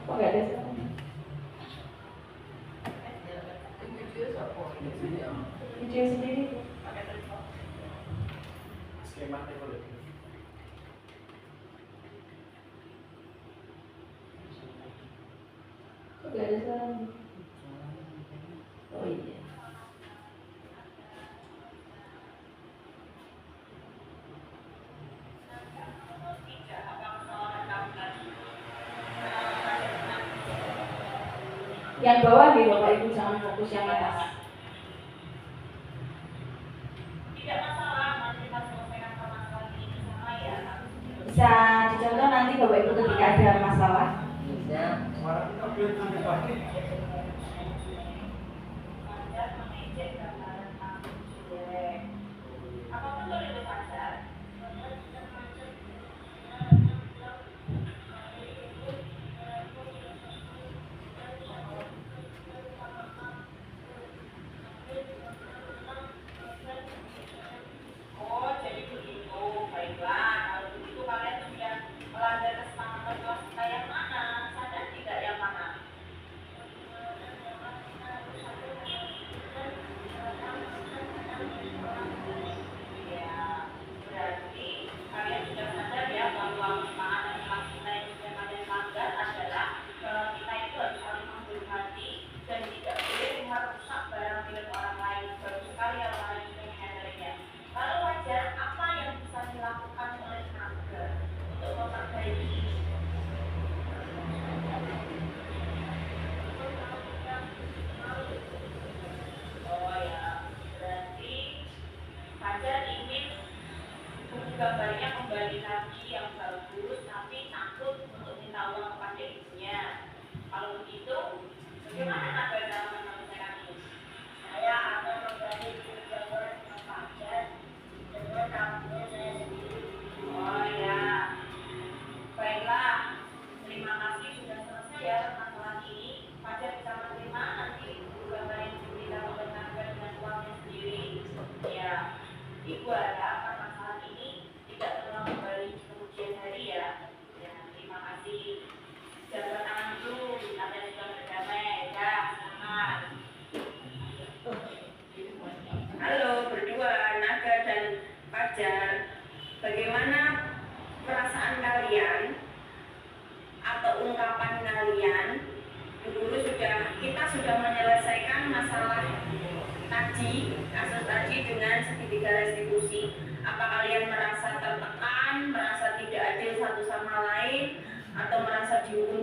Kok nggak ada suaranya? Video sendiri tuh. Kok nggak ada suaranya? Oh iya. Yang bawah nih Bapak Ibu, jangan fokus yang atas. Tidak masalah, nanti kita selesaikan permasalahan ini bersama ya. Bisa dicontoh nanti Bapak Ibu ketika ada masalah. Ya. Apapun boleh dibaca. Gambarnya kembali lagi yang bagus, tapi takut untuk minta uang kepada ibunya. Kalau begitu, bagaimana Naga dalam menyelesaikan ini? Saya akan memberi gambar Fajar dengan kampungnya saya sendiri. Oh ya, baiklah. Terima kasih sudah selesai ya masalah ini. Fajar bisa menerima nanti gambar yang kita memberikan dengan uangnya sendiri. Ya, Ibu harap masalah ini tidak terulang kembali kemudian hari ya. Ya, terima kasih. Jabat tangan dulu, sampai sudah berdamai. Ya, selamat. Halo berdua, Naga dan Fajar. Bagaimana perasaan kalian atau ungkapan kalian? Dulu kita sudah menyelesaikan masalah tadi, kasus tadi dengan segitiga restitusi. Apa kalian merasa tertekan, merasa tidak adil satu sama lain, atau merasa dihukum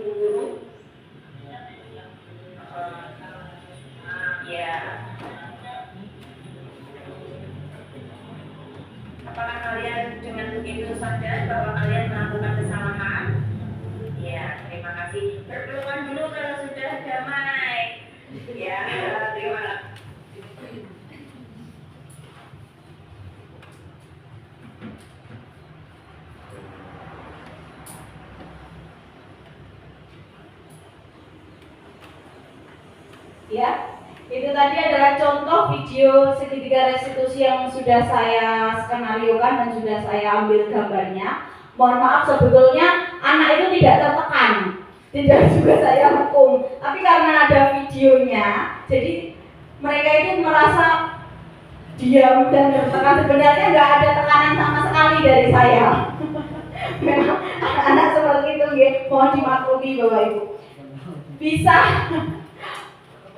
Ya, itu tadi adalah contoh video segitiga restitusi yang sudah saya skenariokan dan sudah saya ambil gambarnya. Mohon maaf, sebetulnya anak itu tidak tertekan, tidak juga saya hukum, tapi karena ada videonya, jadi mereka itu merasa diam dan tertekan. Sebenarnya nggak ada tekanan sama sekali dari saya. Memang anak-anak seperti itu, ya, mohon dimaklumi Bapak Ibu. Bisa.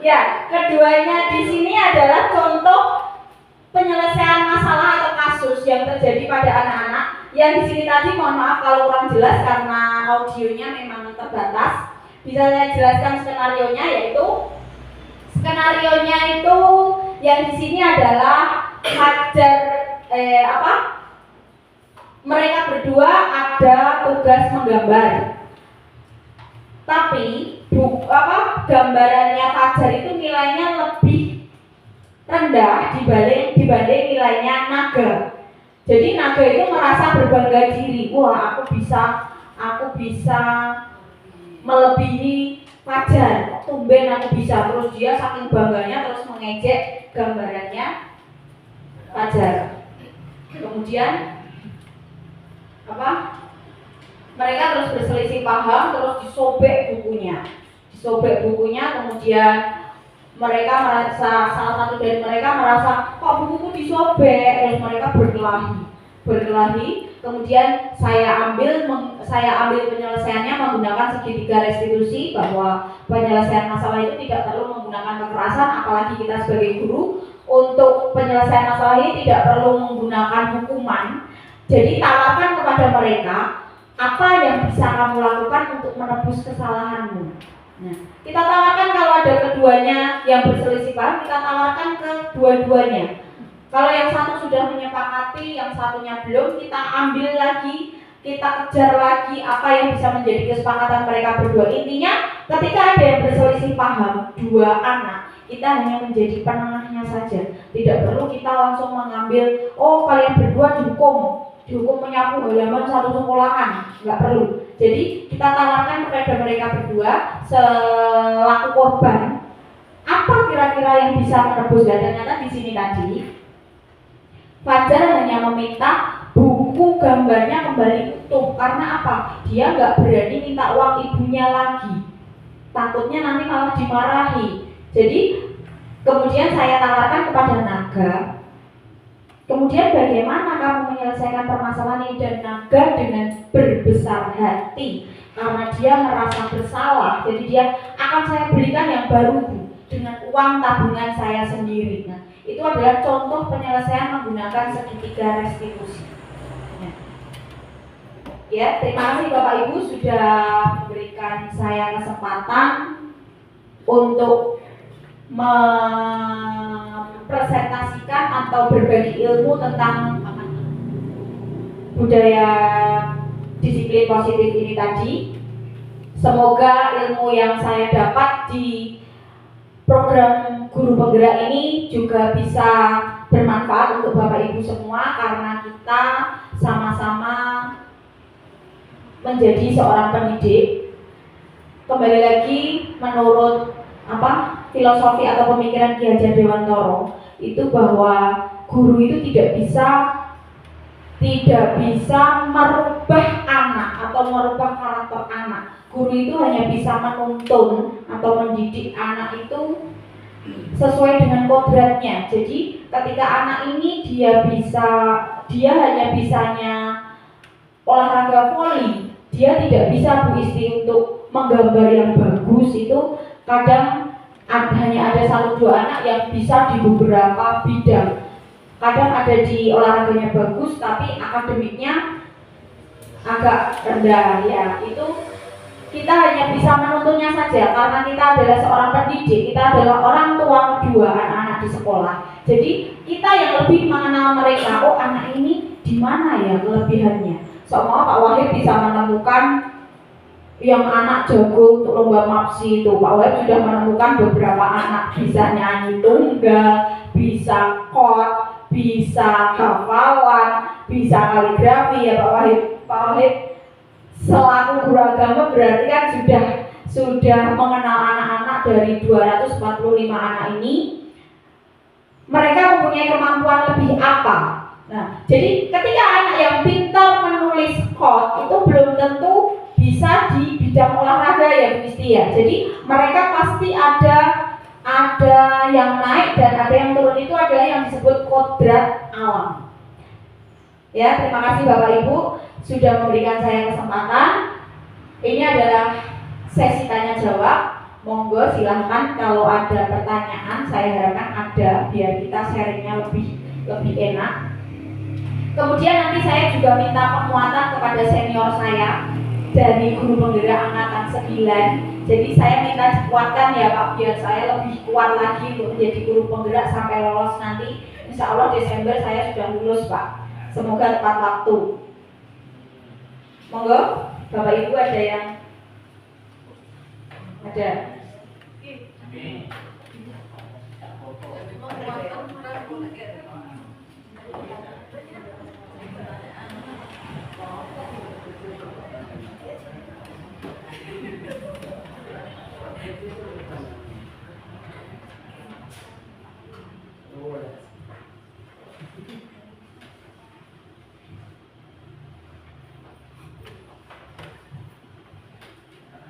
Ya, keduanya di sini adalah contoh penyelesaian masalah atau kasus yang terjadi pada anak-anak. Yang di sini tadi mohon maaf kalau kurang jelas karena audionya memang terbatas. Bisa saya jelaskan skenarionya, yaitu skenarionya itu yang di sini adalah mereka berdua ada tugas menggambar. Tapi gambarannya Fajar itu nilainya lebih rendah dibanding nilainya Naga. Jadi Naga itu merasa berbangga diri, wah aku bisa melebihi Fajar, tumben aku bisa. Terus dia saking bangganya terus mengejek gambarannya Fajar. Kemudian mereka terus berselisih paham, terus disobek bukunya, kemudian mereka merasa, salah satu dari mereka merasa kok bukuku disobek, terus mereka berkelahi. Kemudian saya ambil penyelesaiannya menggunakan segitiga restitusi, bahwa penyelesaian masalah itu tidak perlu menggunakan kekerasan, apalagi kita sebagai guru untuk penyelesaian masalah ini tidak perlu menggunakan hukuman. Jadi tawarkan kepada mereka apa yang bisa kamu lakukan untuk menebus kesalahanmu. Nah, kita tawarkan kalau ada keduanya yang berselisih paham, kita tawarkan ke dua-duanya. Kalau yang satu sudah menyepakati, yang satunya belum, kita ambil lagi, kita kejar lagi apa yang bisa menjadi kesepakatan mereka berdua. Intinya, ketika ada yang berselisih paham, dua anak, kita hanya menjadi penengahnya saja. Tidak perlu kita langsung mengambil, oh kalian berdua dihukum menyapu halaman satu sekolahan, nggak perlu. Jadi kita tawarkan kepada mereka berdua selaku korban, apa kira-kira yang bisa menebus. Dan ternyata di sini tadi Fajar hanya meminta buku gambarnya kembali utuh. Karena apa? Dia nggak berani minta uang ibunya lagi, takutnya nanti malah dimarahi. Jadi kemudian saya tawarkan kepada Naga, kemudian bagaimana kamu menyelesaikan permasalahan ini? Dan Naga dengan berbesar hati, karena dia merasa bersalah, jadi dia akan saya belikan yang baru dengan uang tabungan saya sendiri. Nah, itu adalah contoh penyelesaian menggunakan segitiga restitusi. Ya, terima kasih Bapak Ibu sudah memberikan saya kesempatan untuk mempresentasikan atau berbagi ilmu tentang budaya disiplin positif ini tadi. Semoga ilmu yang saya dapat di program Guru Penggerak ini juga bisa bermanfaat untuk Bapak Ibu semua, karena kita sama-sama menjadi seorang pendidik. Kembali lagi, menurut filosofi atau pemikiran Ki Hajar Dewantoro itu, bahwa guru itu tidak bisa merubah anak atau merubah karakter anak. Guru itu hanya bisa menuntun atau mendidik anak itu sesuai dengan kodratnya. Jadi ketika anak ini dia hanya bisanya olahraga voli, dia tidak bisa Bu Isti untuk menggambar yang bagus. Itu kadang hanya ada 1-2 anak yang bisa di beberapa bidang. Kadang ada di olahraganya bagus tapi akademiknya agak rendah, ya itu kita hanya bisa menuntunnya saja, karena kita adalah seorang pendidik, kita adalah orang tua kedua anak-anak di sekolah. Jadi kita yang lebih mengenal mereka, oh anak ini di mana ya kelebihannya. Semua Pak Wahid bisa menemukan yang anak jago untuk lomba MAPSI itu. Pak Wahid sudah menemukan beberapa anak bisa nyanyi tunggal, bisa chord, bisa hafalan, bisa kaligrafi ya Pak Wahid. Pak Wahid selaku guru agama berarti kan sudah mengenal anak-anak dari 245 anak ini, mereka mempunyai kemampuan lebih apa. Nah, jadi ketika anak yang pintar menulis kode itu belum tentu bisa di bidang olahraga ya Bu Isti ya. Jadi mereka pasti ada yang naik dan ada yang turun, itu adalah yang disebut kodrat alam. Ya, terima kasih Bapak Ibu sudah memberikan saya kesempatan. Ini adalah sesi tanya jawab. Monggo silahkan kalau ada pertanyaan, saya harapkan ada biar kita sharingnya lebih enak. Kemudian nanti saya juga minta penguatan kepada senior saya dari guru penggerak angkatan 9. Jadi saya minta dikuatkan ya Pak, biar saya lebih kuat lagi untuk menjadi guru penggerak sampai lolos nanti. Insya Allah Desember saya sudah lulus Pak. Semoga tepat waktu. Monggo, Bapak Ibu ada yang ada.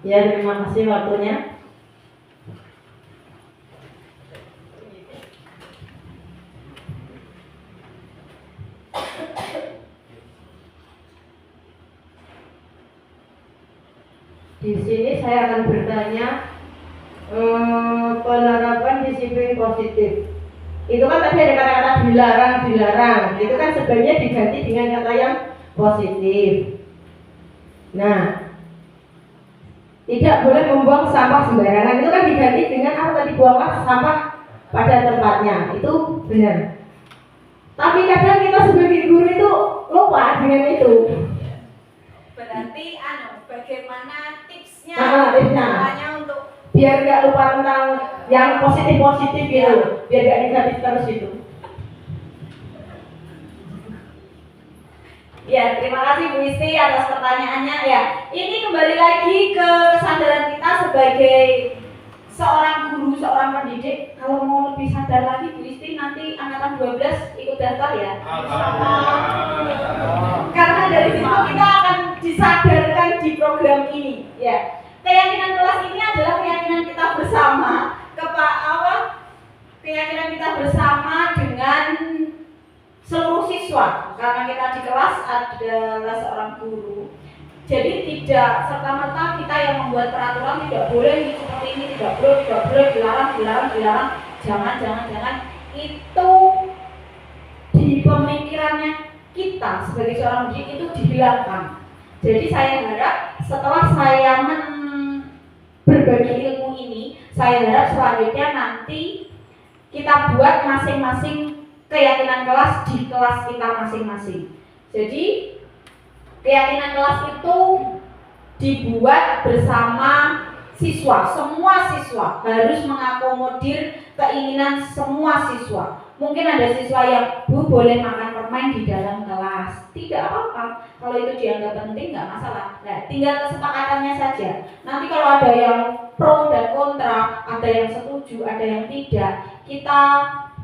Ya, terima kasih waktunya. Di sini saya akan bertanya penerapan disiplin positif. Itu kan tadi ada kata-kata dilarang. Itu kan sebenarnya diganti dengan kata yang positif. Nah, tidak boleh membuang sampah sembarangan, itu kan diganti dengan apa tadi, buanglah sampah pada tempatnya. Itu benar. Tapi kadang kita sebagai guru itu lupa dengan itu. Berarti bagaimana tipsnya? Tipsnya untuk biar nggak lupa tentang yang positif gitu, biar nggak negatif terus itu. Ya, terima kasih Bu Isti atas pertanyaannya ya. Ini kembali lagi ke kesadaran kita sebagai seorang guru, seorang pendidik. Kalau mau lebih sadar lagi Bu Isti, nanti angkatan 12 ikut daftar ya. Karena dari situ kita akan disadarkan di program ini ya. Keyakinan kelas ini adalah keyakinan kita bersama. Keyakinan kita bersama dengan seluruh siswa, karena kita di kelas adalah seorang guru. Jadi tidak serta-merta kita yang membuat peraturan tidak boleh seperti ini, tidak boleh, dilarang. Jangan. Itu di pemikirannya kita sebagai seorang pendidik itu dihilangkan. Jadi saya harap setelah saya berbagi ilmu ini, saya harap selanjutnya nanti kita buat masing-masing keyakinan kelas di kelas kita masing-masing. Jadi keyakinan kelas itu dibuat bersama siswa. Semua siswa harus mengakomodir keinginan semua siswa. Mungkin ada siswa yang Bu boleh makan permen di dalam kelas, tidak apa-apa. Kalau itu dianggap penting nggak masalah. Nah, tinggal kesepakatannya saja. Nanti kalau ada yang pro dan kontra, ada yang setuju, ada yang tidak, kita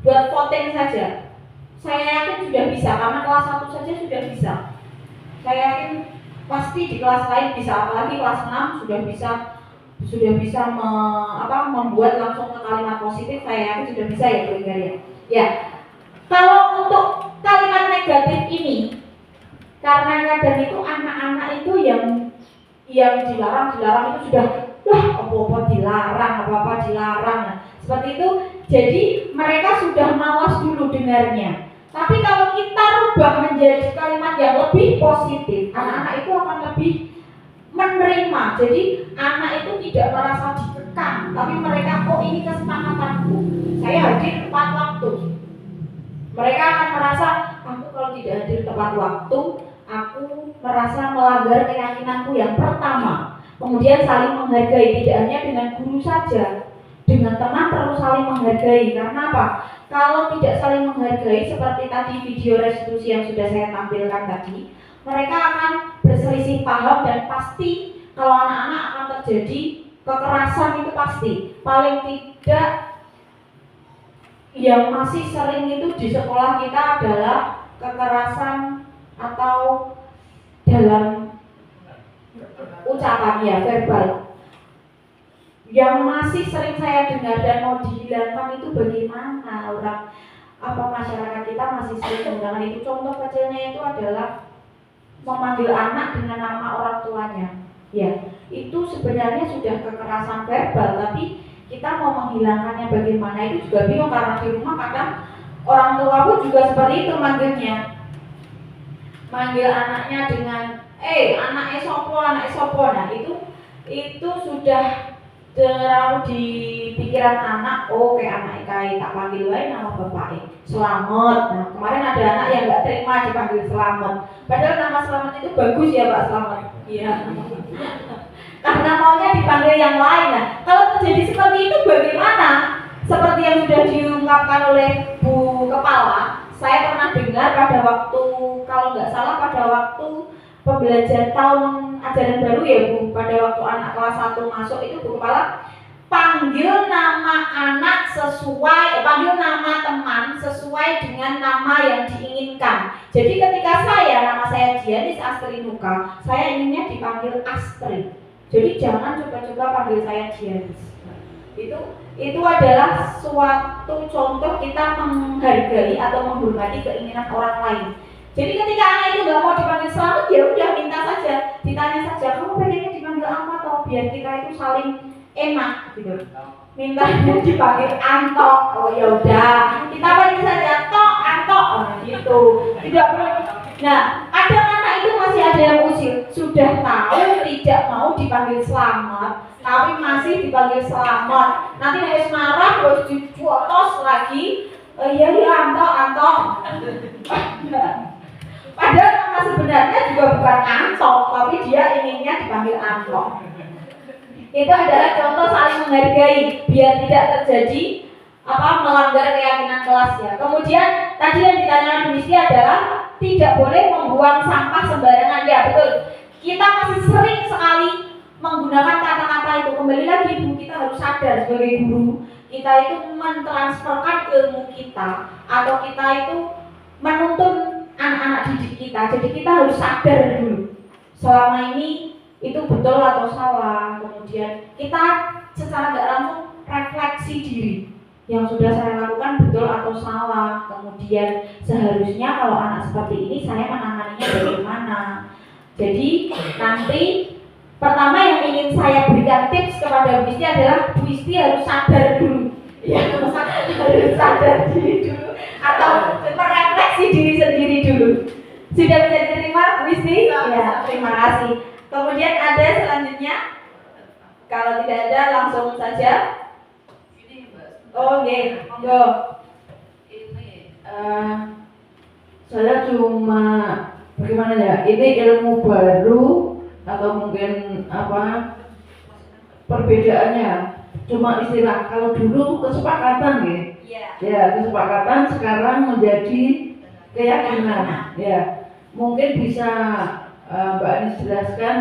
buat voting saja. Saya yakin sudah bisa, karena kelas 1 saja sudah bisa. Saya yakin pasti di kelas lain bisa, apalagi kelas 6 sudah bisa membuat langsung ke kalimat positif. Saya yakin sudah bisa ya Bu Inggar. Ya. Kalau untuk kalimat negatif ini, karena kadang itu anak-anak itu yang dilarang itu sudah apa-apa dilarang. Nah, seperti itu. Jadi mereka sudah malas dulu dengarnya. Tapi kalau kita rubah menjadi kalimat yang lebih positif, anak-anak itu akan lebih menerima. Jadi anak itu tidak merasa dikekang, tapi mereka ini kesepakatanku. Saya hadir tepat waktu. Mereka akan merasa aku kalau tidak hadir tepat waktu, aku merasa melanggar keyakinanku yang pertama. Kemudian saling menghargai, tidak hanya dengan guru saja, dengan teman perlu saling menghargai. Karena apa? Kalau tidak saling menghargai, seperti tadi video restitusi yang sudah saya tampilkan tadi, mereka akan berselisih paham dan pasti kalau anak-anak akan terjadi kekerasan itu pasti. Paling tidak yang masih sering itu di sekolah kita adalah kekerasan atau dalam ucapan, ya, verbal. Yang masih sering saya dengar dan mau dihilangkan itu bagaimana masyarakat kita masih sering menggunakan itu. Contoh kecilnya itu adalah memanggil anak dengan nama orang tuanya. Ya, itu sebenarnya sudah kekerasan verbal, tapi kita mau menghilangkannya bagaimana itu juga bingung, karena di rumah kadang orang tua pun juga seperti itu manggilnya. Manggil anaknya dengan anaknya sopo. Nah, itu sudah terlalu di pikiran anak. Kayak anak kai tak panggil lain nama bapaknya Selamat. Nah, kemarin ada anak yang nggak terima dipanggil Selamat, padahal nama Selamat itu bagus ya, Pak Selamat. Iya. Karena maunya dipanggil yang lain. Nah, kalau terjadi seperti itu bagaimana? Seperti yang sudah diungkapkan oleh Bu Kepala, saya pernah dengar pada waktu, kalau nggak salah pada waktu pembelajaran tahun ajaran baru ya Bu, pada waktu anak kelas 1 masuk itu Bu Kepala panggil nama anak panggil nama teman sesuai dengan nama yang diinginkan. Jadi ketika nama saya Dianis Astri Nuka, saya inginnya dipanggil Astri. Jadi jangan coba-coba panggil saya Dianis. Itu adalah suatu contoh kita menghargai atau menghormati keinginan orang lain. Jadi ketika anak itu nggak mau dipanggil Selamat, ya udah minta saja, ditanya saja, kamu pengennya dipanggil apa toh, biar kita itu saling enak gitu. Mintanya dipanggil Anto. Oh ya udah, kita panggil saja Tok, Anto, gitu. Tidak perlu. Nah, ada anak itu masih ada yang usil, sudah tahu tidak mau dipanggil Selamat, tapi masih dipanggil Selamat. Nanti harus marah, terus dicuotos lagi. Iya Anto. Padahal nama sebenarnya juga bukan Anto, tapi dia inginnya dipanggil Anto. Itu adalah contoh saling menghargai biar tidak terjadi melanggar keyakinan kelas ya. Kemudian tadi yang ditanyakan Bu Misti adalah tidak boleh membuang sampah sembarangan. Ya betul. Kita masih sering sekali menggunakan kata-kata itu. Kembali lagi Bu, kita harus sadar sebagai guru, kita itu mentransferkan ilmu kita atau kita itu menuntun anak-anak didik kita. Jadi kita harus sadar dulu selama ini itu betul atau salah. Kemudian kita secara tidak langsung refleksi diri, yang sudah saya lakukan betul atau salah. Kemudian seharusnya kalau anak seperti ini saya menanganinya bagaimana. Jadi nanti pertama yang ingin saya berikan tips kepada Bu Isti adalah Bu Isti harus sadar dulu. Ya, harus sadar diri dulu atau merefleksi diri sendiri dulu. Sudah bisa diterima Bu Isti? Ya, terima kasih. Kemudian ada selanjutnya, kalau tidak ada langsung saja. Oke, go. Saya cuma bagaimana ya? Ini ilmu baru atau mungkin perbedaannya? Cuma istilah. Kalau dulu kesepakatan ya kesepakatan, sekarang menjadi keyakinan. Ya, mungkin bisa Mbak Anis jelaskan,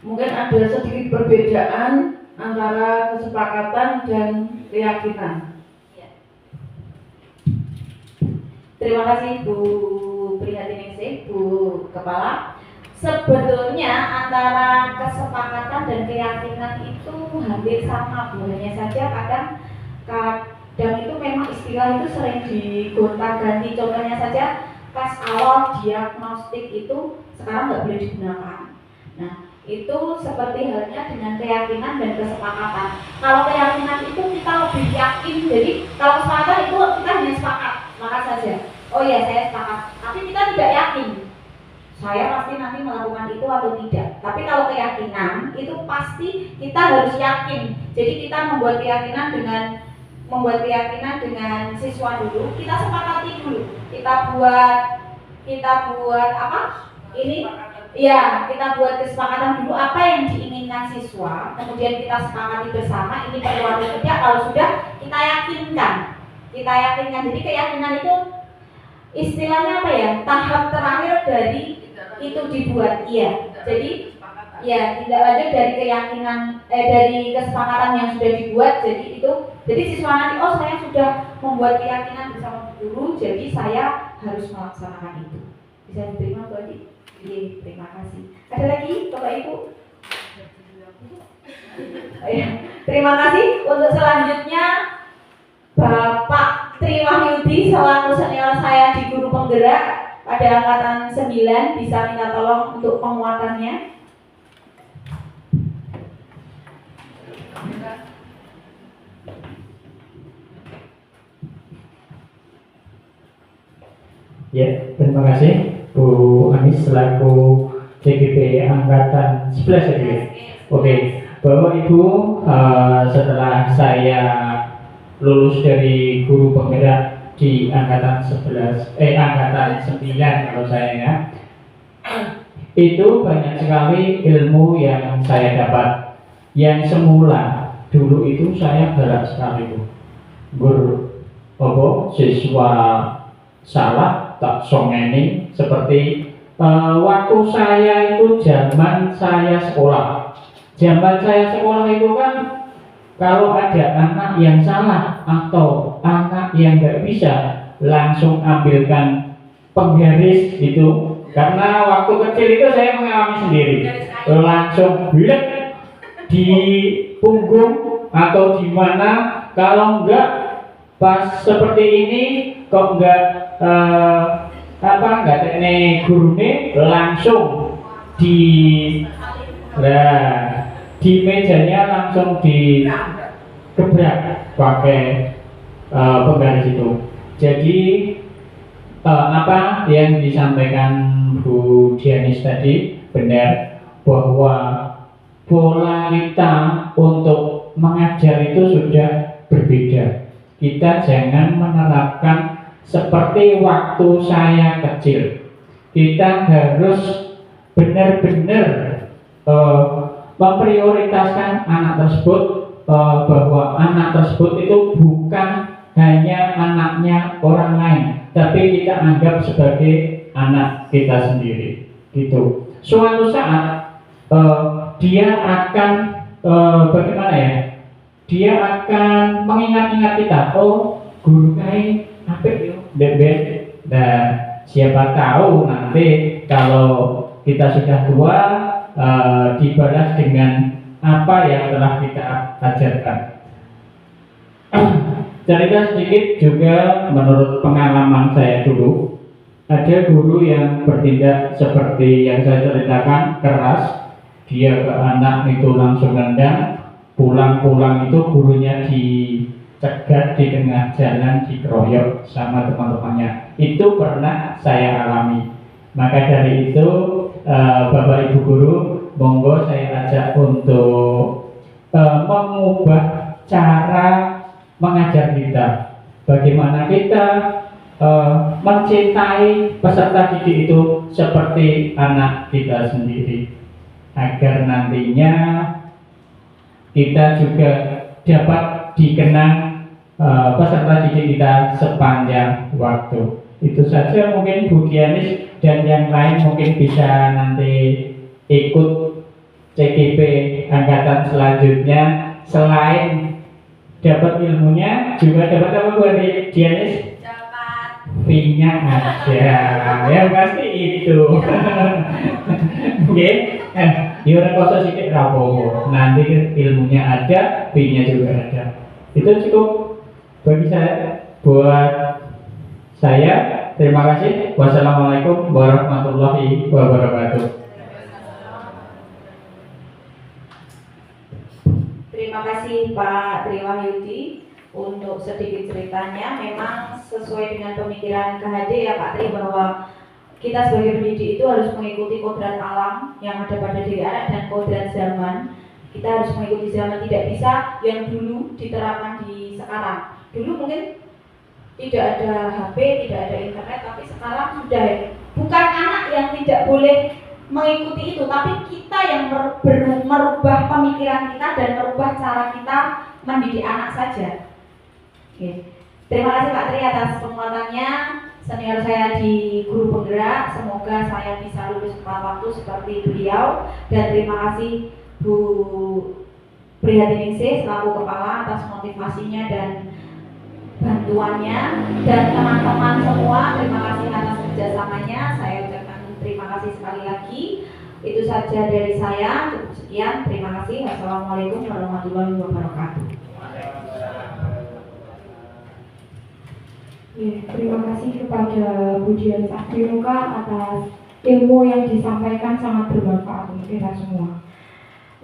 mungkin ada sedikit perbedaan antara kesepakatan dan keyakinan. Terima kasih Bu Prihatiningsi, Bu Kepala. Sebetulnya antara kesepakatan dan keyakinan itu hampir sama Bu, hanya saja kadang itu memang istilah itu sering digonta-ganti. Contohnya saja tes awal diagnostik itu sekarang nggak boleh digunakan. Nah, itu seperti halnya dengan keyakinan dan kesepakatan. Kalau keyakinan itu kita lebih yakin, jadi kalau kesepakatan itu kita hanya sepakat saja. Oh ya, saya sepakat, tapi kita tidak yakin saya pasti nanti melakukan itu atau tidak. Tapi kalau keyakinan itu pasti kita harus yakin. Jadi kita membuat keyakinan dengan siswa dulu, kita sepakati dulu. Kita buat apa? Ini ya, kita buat kesepakatan dulu apa yang diinginkan siswa. Kemudian kita sepakati bersama ini perlu atau tidak. Kalau sudah, kita yakinkan. Jadi keyakinan itu istilahnya apa ya? Tahap terakhir dari itu dibuat. Iya. Jadi ya tidak lanjut dari keyakinan dari kesepakatan yang sudah dibuat. Jadi siswa nanti, oh saya sudah membuat keyakinan bersama guru, jadi saya harus melaksanakan itu. Bisa diterima Bu Adi? Iya, terima kasih. Ada lagi Bapak Ibu? Terima kasih. Untuk selanjutnya Bapak Tri Wahyudi selaku senior saya di guru penggerak pada angkatan 9 bisa minta tolong untuk penguatannya. Ya, terima kasih Bu Anis selaku CGP angkatan 11 ya. Oke, Bapak Ibu, setelah saya lulus dari guru penggerak di angkatan 9 kalau saya ya, itu banyak sekali ilmu yang saya dapat. Yang semula dulu itu saya berat sekali Bu. Siswa salah tak songeni seperti waktu saya itu zaman saya sekolah. Zaman saya sekolah itu kan kalau ada anak yang salah atau anak yang nggak bisa langsung ambilkan penggaris gitu. Karena waktu kecil itu saya mengalami sendiri, langsung bilek di punggung atau di mana. Kalau enggak pas seperti ini kok enggak nggak teknik gurune langsung di mejanya langsung digebrak pakai penggaris itu. Jadi apa yang disampaikan Bu Dianis tadi benar, bahwa pola kita untuk mengajar itu sudah berbeda. Kita jangan menerapkan seperti waktu saya kecil. Kita harus benar-benar memprioritaskan anak tersebut, bahwa anak tersebut itu bukan hanya anaknya orang lain, tapi kita anggap sebagai anak kita sendiri. Gitu. Suatu saat dia akan bagaimana ya? Dia akan mengingat-ingat kita. Oh, guru kai apik yo, bebek. Nah, siapa tahu nanti kalau kita sudah tua dibalas dengan apa yang telah kita ajarkan. Cerita sedikit juga menurut pengalaman saya dulu. Ada guru yang bertindak seperti yang saya ceritakan, keras. Dia ke anak itu langsung nendang. Pulang-pulang itu gurunya dicegat di tengah jalan, dikeroyok sama teman-temannya. Itu pernah saya alami. Maka dari itu Bapak Ibu guru, monggo saya ajak untuk mengubah cara mengajar kita. Bagaimana kita mencintai peserta didik itu seperti anak kita sendiri, agar nantinya kita juga dapat dikenang peserta didik kita sepanjang waktu. Itu saja mungkin Bu Dianis, dan yang lain mungkin bisa nanti ikut CGP angkatan selanjutnya. Selain dapat ilmunya, juga dapat apa Bu Dianis? Dapat fee-nya aja. Ya pasti itu. Oke. Ya rekoso sithik ra apa-apa. Nanti ilmunya ada, fee-nya juga ada. Itu cukup bagi saya. Buat saya, terima kasih. Wassalamualaikum warahmatullahi wabarakatuh. Terima kasih Pak Tri Wahyudi untuk sedikit ceritanya. Memang sesuai dengan pemikiran KHD ya Pak Tri, bahwa kita sebagai pendidik itu harus mengikuti kodrat alam yang ada pada diri anak dan kodrat zaman. Kita harus mengikuti zaman, tidak bisa yang dulu diterapkan di sekarang. Dulu mungkin tidak ada HP, tidak ada internet, tapi sekarang sudah. Bukan anak yang tidak boleh mengikuti itu, tapi kita yang merubah pemikiran kita dan merubah cara kita mendidik anak saja. Oke. Terima kasih Pak Tri atas penguatannya. senior saya di guru penggerak. Semoga saya bisa lulus tepat waktu seperti beliau, dan terima kasih Bu Prihatiningsih selaku kepala atas motivasinya dan bantuannya, dan teman-teman semua terima kasih atas kerjasamanya. Saya ucapkan terima kasih sekali lagi. Itu saja dari saya, cukup sekian, terima kasih. Wassalamualaikum warahmatullahi wabarakatuh. Ya, terima kasih kepada Bu Dian Sastrimuka atas ilmu yang disampaikan, sangat bermanfaat untuk kita semua.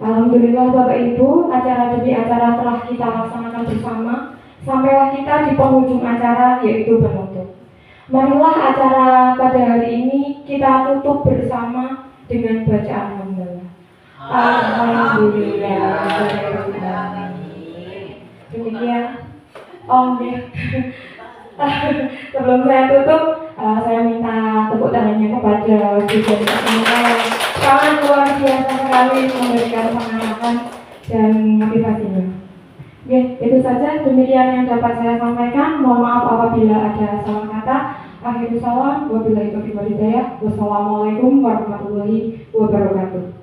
Alhamdulillah Bapak Ibu, acara demi acara telah kita laksanakan bersama. Sampailah kita di penghujung acara, yaitu penutup. Marilah acara pada hari ini kita tutup bersama dengan bacaan hamdalah. Alhamdulillah. Demikian. Sebelum saya tutup, saya minta tepuk tangannya kepada Bu Dian Sastrimuka yang sangat luar biasa sekali memberikan pengarahan dan motivasinya. Oke, itu saja demikian yang dapat saya sampaikan. Mohon maaf apabila ada salah kata. Akhirul salam, wabillahi taufiq wal hidayah. Wassalamualaikum warahmatullahi wabarakatuh.